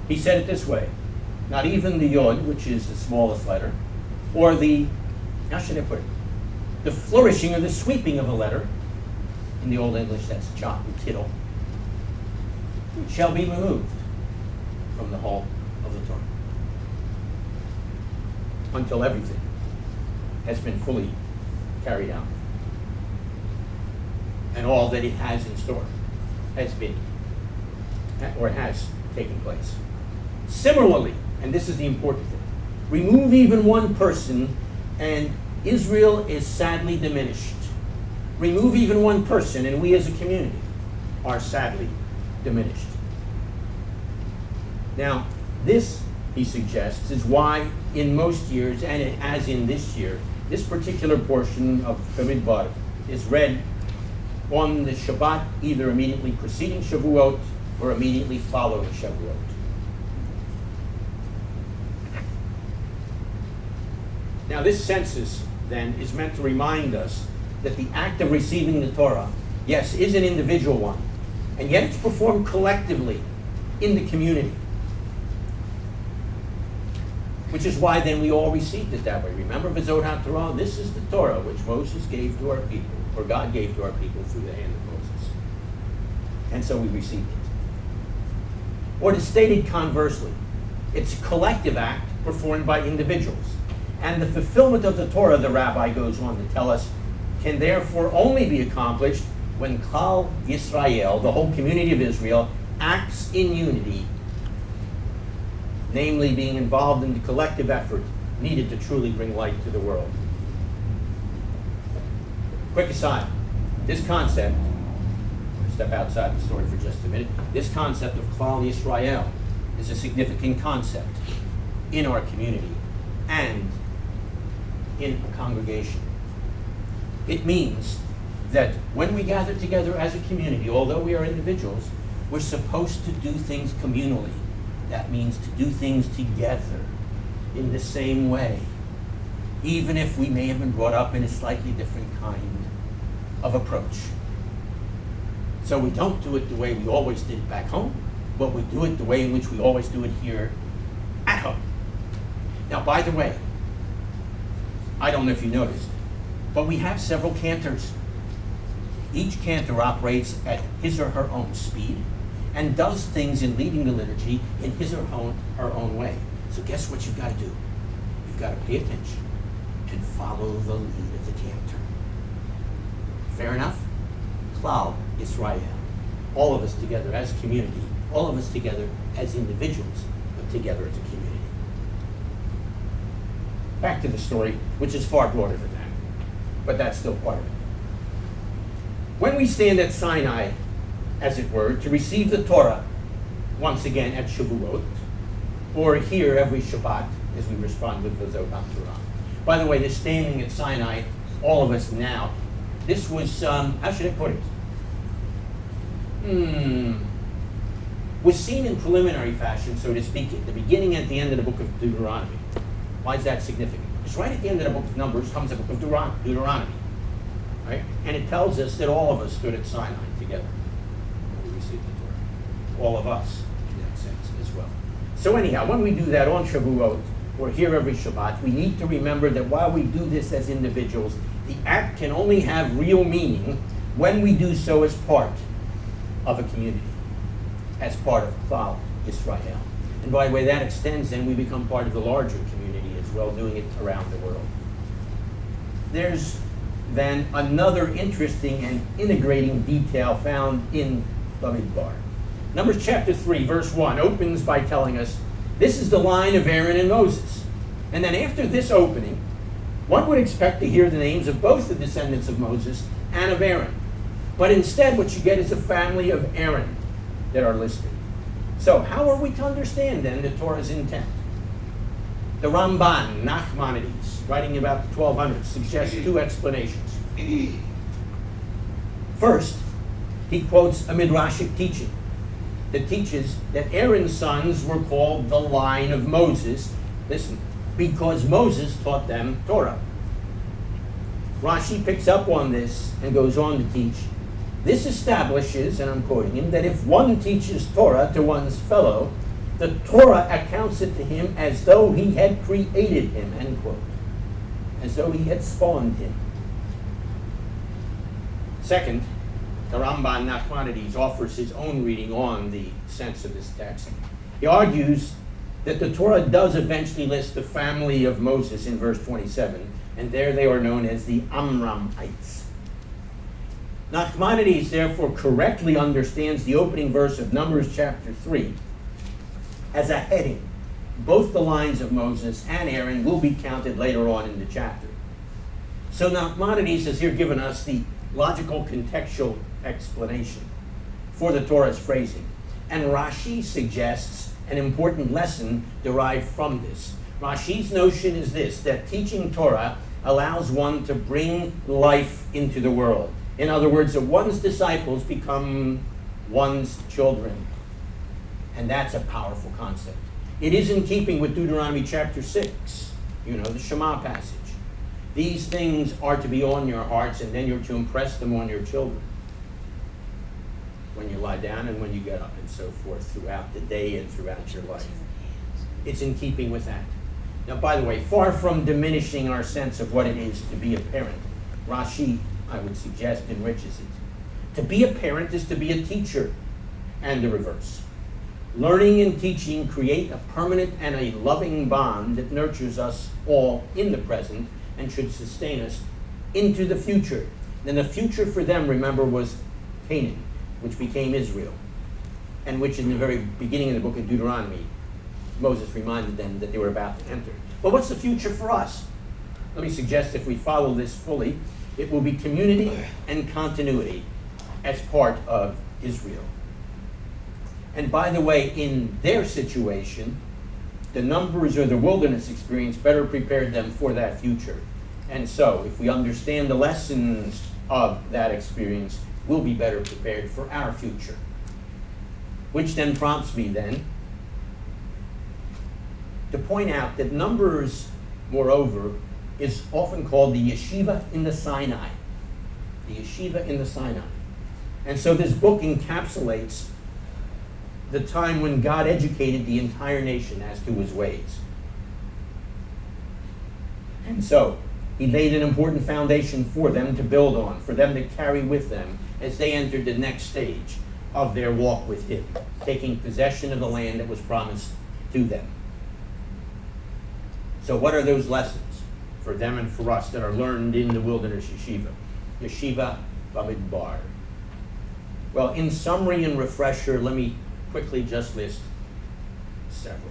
He said it this way: not even the yod, which is the smallest letter, or the, how should I put it, the flourishing or the sweeping of a letter, in the Old English that's jot and tittle, shall be removed from the whole of the Torah, until everything has been fully carried out, and all that it has in store has been, or has taken place. Similarly, and this is the important thing, remove even one person and Israel is sadly diminished. Remove even one person and we as a community are sadly diminished. Now, This, he suggests, is why in most years, and as in this year, this particular portion of Bamidbar is read on the Shabbat, either immediately preceding Shavuot or immediately following Shavuot. Now this census, then, is meant to remind us that the act of receiving the Torah, yes, is an individual one, and yet it's performed collectively in the community. Which is why then we all received it that way. Remember, V'zot HaTorah, this is the Torah which Moses gave to our people, or God gave to our people through the hand of Moses. And so we received it. Or to state it conversely, it's a collective act performed by individuals. And the fulfillment of the Torah, the rabbi goes on to tell us, can therefore only be accomplished when Klal Yisrael, the whole community of Israel, acts in unity, namely being involved in the collective effort needed to truly bring light to the world. Quick aside, this concept, step outside the story for just a minute, this concept of Klal Yisrael is a significant concept in our community and in a congregation. It means that when we gather together as a community, although we are individuals, we're supposed to do things communally. That means to do things together in the same way, even if we may have been brought up in a slightly different kind of approach. So we don't do it the way we always did it back home, but we do it the way in which we always do it here at home. Now, by the way, I don't know if you noticed, but we have several cantors. Each cantor operates at his or her own speed and does things in leading the liturgy in his or her own way. So guess what you've got to do? You've got to pay attention and follow the lead of the cantor. Fair enough? Klal Yisrael. All of us together as a community, all of us together as individuals, but together as a community. Back to the story, which is far broader than that, but that's still part of it. When we stand at Sinai, as it were, to receive the Torah, once again at Shavuot, or here every Shabbat, as we respond with V'zot HaTorah. By the way, this standing at Sinai, all of us now, this was, how should I put it? Was seen in preliminary fashion, so to speak, at the beginning and at the end of the book of Deuteronomy. Why is that significant? Because right at the end of the book of Numbers comes the book of Deuteronomy. Right? And it tells us that all of us stood at Sinai together when we received the Torah. All of us, in that sense, as well. So anyhow, when we do that on Shavuot, or here every Shabbat, we need to remember that while we do this as individuals, the act can only have real meaning when we do so as part of a community, as part of Klal Yisrael. And by the way, that extends, then we become part of the larger community as well, doing it around the world. There's then another interesting and integrating detail found in Bamidbar. Numbers chapter 3, verse 1 opens by telling us, this is the line of Aaron and Moses. And then after this opening, one would expect to hear the names of both the descendants of Moses and of Aaron. But instead, what you get is a family of Aaron that are listed. So how are we to understand, then, the Torah's intent? The Ramban, Nachmanides, writing about the 1200s, suggests two explanations. First, he quotes a Midrashic teaching that teaches that Aaron's sons were called the line of Moses, listen, because Moses taught them Torah. Rashi picks up on this and goes on to teach, this establishes, and I'm quoting him, that if one teaches Torah to one's fellow, the Torah accounts it to him as though he had created him, end quote, as though he had spawned him. Second, the Ramban Nachmanides offers his own reading on the sense of this text. He argues that the Torah does eventually list the family of Moses in verse 27, and there they are known as the Amramites. Nachmanides therefore correctly understands the opening verse of Numbers chapter 3 as a heading. Both the lines of Moses and Aaron will be counted later on in the chapter. So Nachmanides has here given us the logical contextual explanation for the Torah's phrasing. And Rashi suggests an important lesson derived from this. Rashi's notion is this, that teaching Torah allows one to bring life into the world. In other words, that one's disciples become one's children. And that's a powerful concept. It is in keeping with Deuteronomy chapter 6, the Shema passage. These things are to be on your hearts, and then you're to impress them on your children. When you lie down and when you get up, and so forth, throughout the day and throughout your life. It's in keeping with that. Now, by the way, far from diminishing our sense of what it is to be a parent, Rashi, I would suggest, enriches it. To be a parent is to be a teacher, and the reverse. Learning and teaching create a permanent and a loving bond that nurtures us all in the present and should sustain us into the future. Then the future for them, remember, was Canaan, which became Israel, and which in the very beginning of the book of Deuteronomy, Moses reminded them that they were about to enter. But what's the future for us? Let me suggest if we follow this fully, it will be community and continuity as part of Israel. And by the way, in their situation, the numbers or the wilderness experience better prepared them for that future. And so, if we understand the lessons of that experience, we'll be better prepared for our future. Which then prompts me then to point out that Numbers, moreover, is often called the yeshiva in the Sinai. The yeshiva in the Sinai. And so this book encapsulates the time when God educated the entire nation as to his ways. And so he laid an important foundation for them to build on, for them to carry with them as they entered the next stage of their walk with him, taking possession of the land that was promised to them. So what are those lessons for them and for us that are learned in the wilderness yeshiva? Yeshiva Bamidbar. Well, in summary and refresher, let me quickly just list several.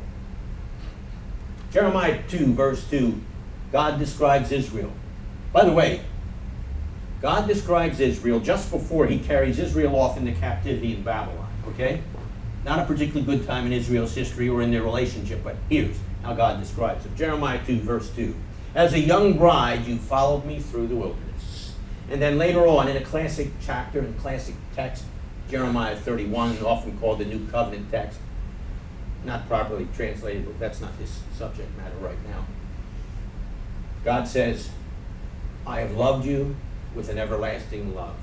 Jeremiah 2, verse 2, God describes Israel. By the way, God describes Israel just before he carries Israel off into captivity in Babylon, okay? Not a particularly good time in Israel's history or in their relationship, but here's how God describes it. Jeremiah 2, verse 2. As a young bride, you followed me through the wilderness. And then later on, in a classic chapter and classic text, Jeremiah 31, often called the New Covenant text, not properly translated, but that's not this subject matter right now. God says, I have loved you with an everlasting love.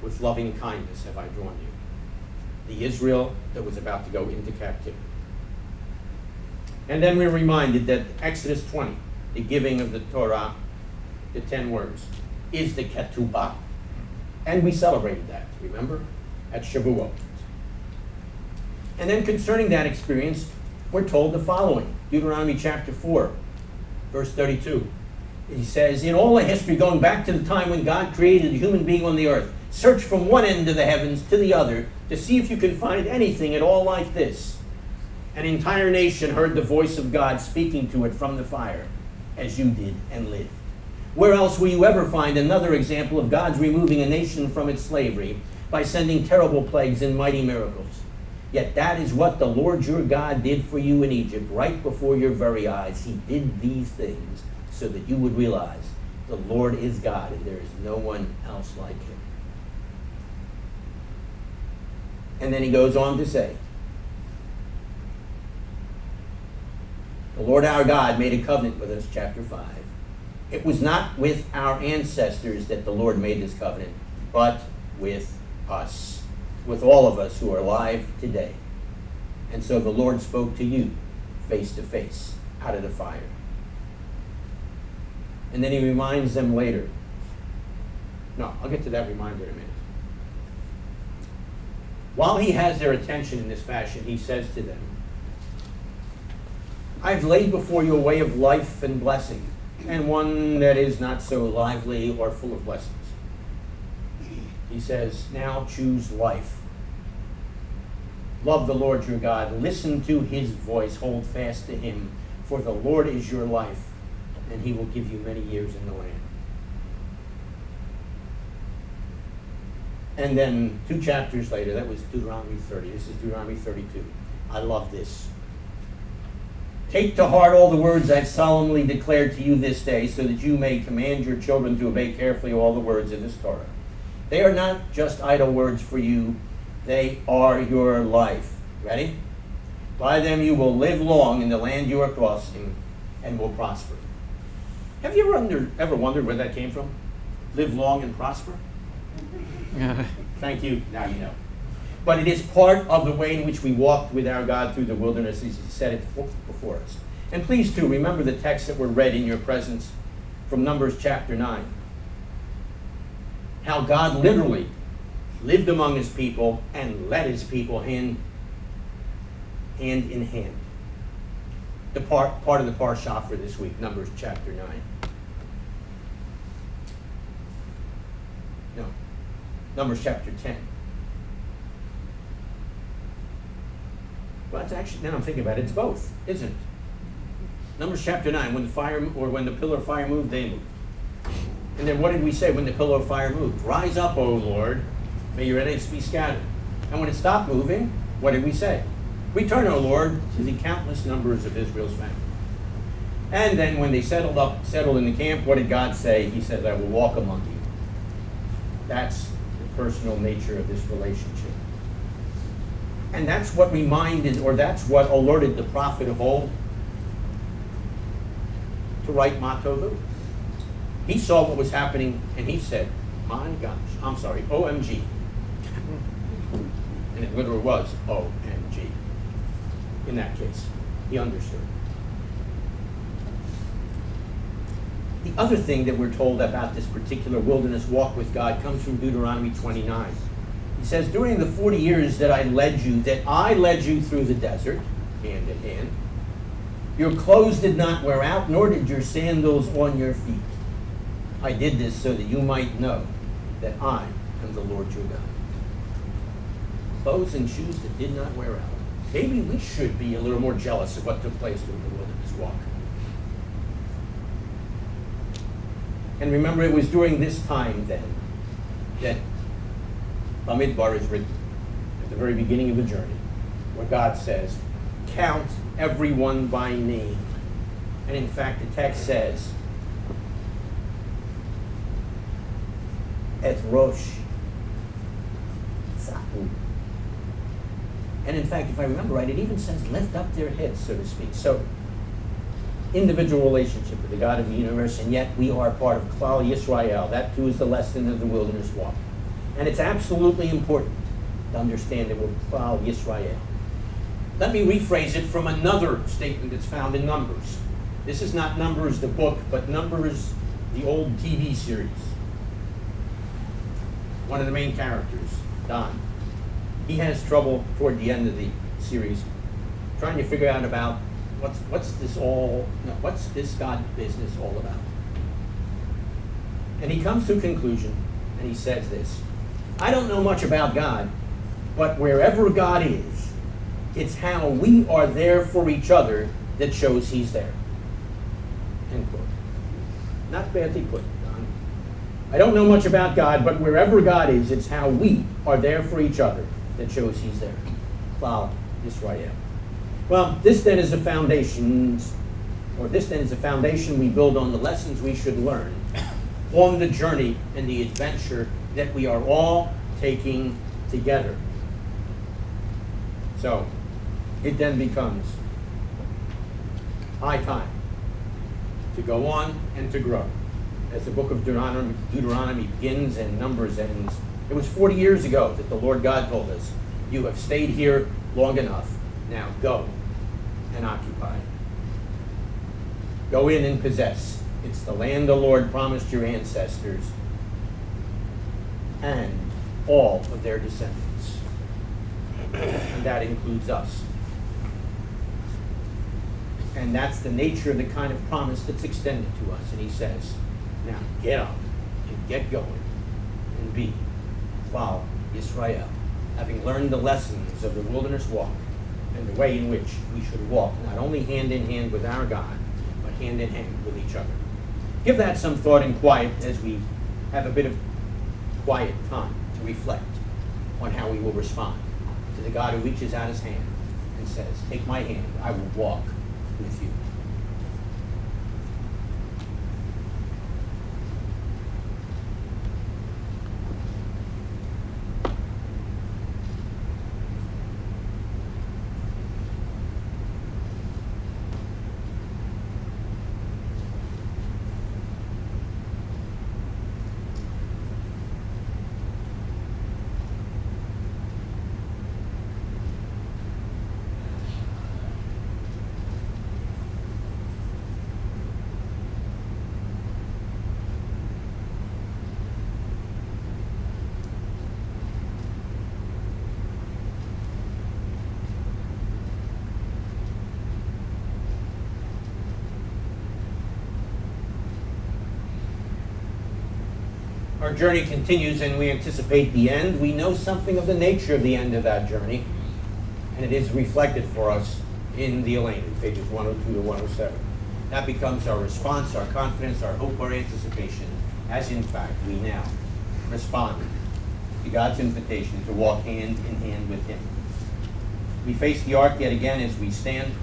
With loving kindness have I drawn you. The Israel that was about to go into captivity. And then we're reminded that Exodus 20, the giving of the Torah, the 10 words, is the ketubah. And we celebrated that, remember? At Shavuot. And then concerning that experience, we're told the following. Deuteronomy chapter 4, verse 32. He says, in all the history going back to the time when God created a human being on the earth, search from one end of the heavens to the other to see if you can find anything at all like this. An entire nation heard the voice of God speaking to it from the fire, as you did, and lived. Where else will you ever find another example of God's removing a nation from its slavery by sending terrible plagues and mighty miracles? Yet that is what the Lord your God did for you in Egypt, right before your very eyes. He did these things so that you would realize the Lord is God and there is no one else like him. And then he goes on to say, the Lord our God made a covenant with us, chapter 5. It was not with our ancestors that the Lord made this covenant, but with us, with all of us who are alive today. And so the Lord spoke to you face to face out of the fire. And then he reminds them later. No, I'll get to that reminder in a minute. While he has their attention in this fashion, he says to them, I've laid before you a way of life and blessing, and one that is not so lively or full of blessings. He says, now choose life. Love the Lord your God. Listen to his voice. Hold fast to him. For the Lord is your life, and he will give you many years in the land. And then 2 chapters later, that was Deuteronomy 30. This is Deuteronomy 32. I love this. Take to heart all the words I've solemnly declared to you this day, so that you may command your children to obey carefully all the words of this Torah. They are not just idle words for you, they are your life. Ready? By them you will live long in the land you are crossing and will prosper. Have you ever wondered where that came from? Live long and prosper? Thank you, now you know. But it is part of the way in which we walked with our God through the wilderness as He set it before us. And please, too, remember the texts that were read in your presence from Numbers chapter 9. How God literally lived among His people and led His people hand in hand. The part of the Parsha for this week, Numbers chapter 9. No, Numbers chapter 10. Well, it's actually, now I'm thinking about it, it's both, isn't it? Numbers chapter 9, when the pillar of fire moved, they moved. And then what did we say when the pillar of fire moved? Rise up, O Lord, may your enemies be scattered. And when it stopped moving, what did we say? Return, O Lord, to the countless numbers of Israel's family. And then when they settled in the camp, what did God say? He said, I will walk among you. That's the personal nature of this relationship. And that's what that's what alerted the prophet of old to write Matovu. He saw what was happening and he said, my gosh, I'm sorry, OMG. And it literally was OMG. In that case, he understood. The other thing that we're told about this particular wilderness walk with God comes from Deuteronomy 29. He says, during the 40 years that I led you through the desert, hand in hand, your clothes did not wear out, nor did your sandals on your feet. I did this so that you might know that I am the Lord your God. Clothes and shoes that did not wear out. Maybe we should be a little more jealous of what took place during the wilderness walk. And remember, it was during this time then that Bamidbar is written at the very beginning of the journey, where God says, count everyone by name. And in fact, the text says, Et Rosh Zahu. And in fact, if I remember right, it even says, lift up their heads, so to speak. So, individual relationship with the God of the universe, and yet we are part of Klal Yisrael. That too is the lesson of the wilderness walk. And it's absolutely important to understand that we're Klal Yisrael. Let me rephrase it from another statement that's found in Numbers. This is not Numbers the book, but Numbers the old TV series. One of the main characters, Don, he has trouble toward the end of the series trying to figure out about what's this God business all about. And he comes to a conclusion, and he says this: I don't know much about God, but wherever God is, it's how we are there for each other that shows He's there. End quote. Not badly put, Don. I don't know much about God, but wherever God is, it's how we are there for each other that shows He's there. Klal Yisrael. Well, this then is a foundation we build on the lessons we should learn on the journey and the adventure that we are all taking together. So, it then becomes high time to go on and to grow. As the book of Deuteronomy begins and Numbers ends, it was 40 years ago that the Lord God told us, you have stayed here long enough. Now go and occupy. Go in and possess. It's the land the Lord promised your ancestors and all of their descendants. And that includes us. And that's the nature of the kind of promise that's extended to us. And He says, now get up and get going and be Klal Yisrael, having learned the lessons of the wilderness walk and the way in which we should walk, not only hand in hand with our God, but hand in hand with each other. Give that some thought in quiet as we have a bit of quiet time to reflect on how we will respond to the God who reaches out His hand and says, take my hand, I will walk with you. Our journey continues and we anticipate the end. We know something of the nature of the end of that journey, and it is reflected for us in the Elaine, pages 102 to 107. That becomes our response, our confidence, our hope, our anticipation, as in fact we now respond to God's invitation to walk hand in hand with Him. We face the ark yet again as we stand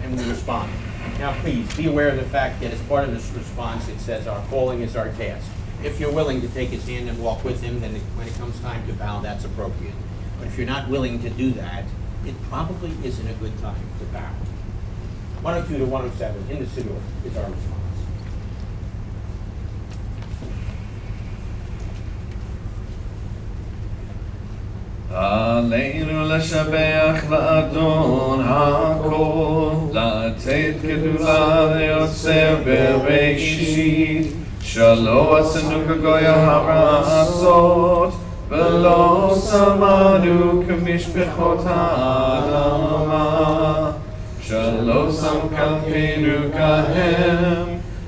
and we respond. Now please be aware of the fact that as part of this response it says our calling is our task. If you're willing to take His hand and walk with Him, then when it comes time to bow, that's appropriate. But if you're not willing to do that, it probably isn't a good time to bow. 102 to 107 in the Siddur is our response. עלינו לשבח לאדון הכל, לתת גדולה ליוצר בראשית, שלא עשינו כגוי הארצות, ולא שמענו כמשפחות האדמה, שלא שם כלפינו כהם,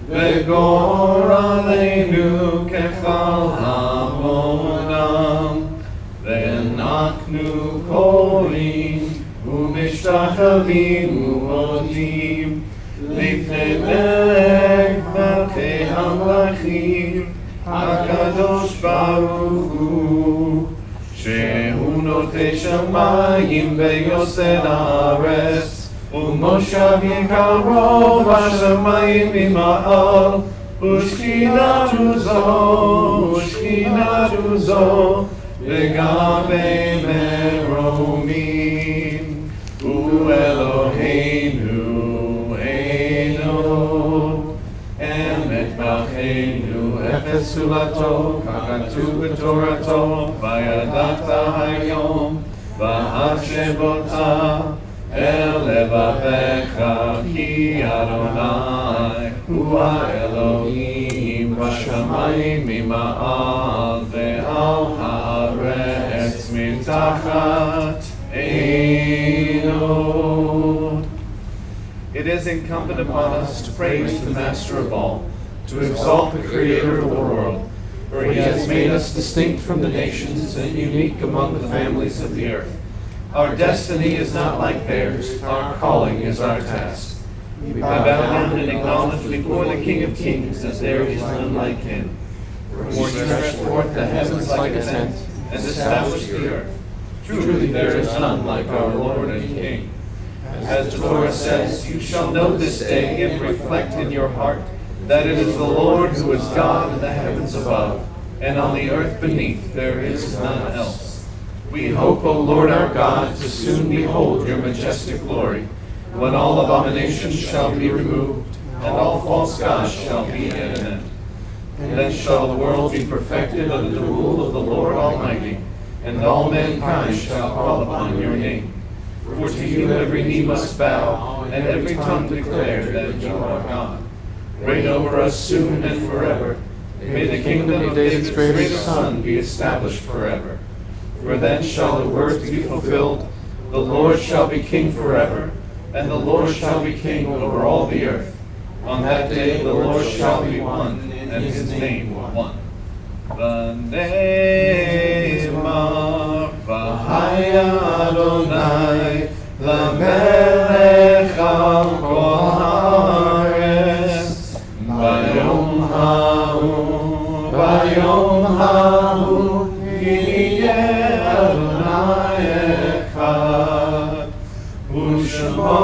וגורלנו ככלל המונם. ואנחנו קוראים ומשתחווים ומודים לפני מלך מלכי המלכים הקדוש ברוך הוא, שהוא נוטה שמיים ויוסד הארץ, ומושב יקרו בשמיים ממעל, ושכינתו זו לגבי מרומים, הוא אלוהינו אינו אמת מלכנו, אפס סולתו, ככתוב בתורתו, וידעת היום והחשבות אל לבביך, כי אדוני הוא האלוהים בשמיים ממעל ועל הארץ מתחת עינו. It is incumbent upon us to praise the Master of all, to exalt the Creator of the world, for He has made us distinct from the nations and unique among the families of the earth. Our destiny is not like theirs, our calling is our task. We bow down and acknowledge before the King of Kings that there is none like Him. For He stretched forth the heavens like a tent, and established the earth. Truly there is none like our Lord and King. As the Torah says, you shall know this day and reflect in your heart that it is the Lord who is God in the heavens above, and on the earth beneath there is none else. We hope, O Lord our God, to soon behold your majestic glory, when all abominations shall be removed, and all false gods shall be at an end. Then shall the world be perfected under the rule of the Lord Almighty, and all mankind shall call upon your name. For to you every knee must bow, and every tongue declare that you are God. Reign over us soon and forever. May the kingdom of David's greatest Son be established forever. For then shall the words be fulfilled, the Lord shall be king forever, and the Lord shall be king over all the earth. On that day the Lord shall be one, and his name one. V'ne'emar v'haya Adonai l'melech al kol haaretz v'yom ha'u yiyeh Adonai echad u'shemo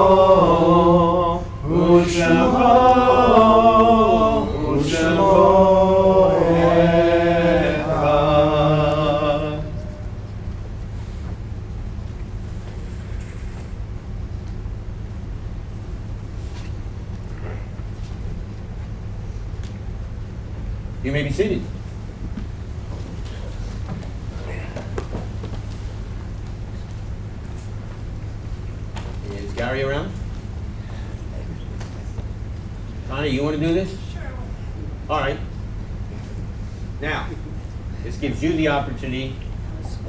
may be seated. Is Gary around? Connie, you want to do this? Sure. All right. Now, this gives you the opportunity,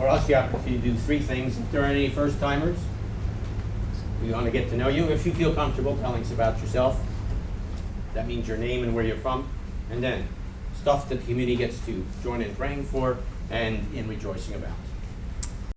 or us the opportunity, to do three things. If there are any first-timers, we want to get to know you. If you feel comfortable telling us about yourself, that means your name and where you're from. And then, stuff that the community gets to join in praying for and in rejoicing about.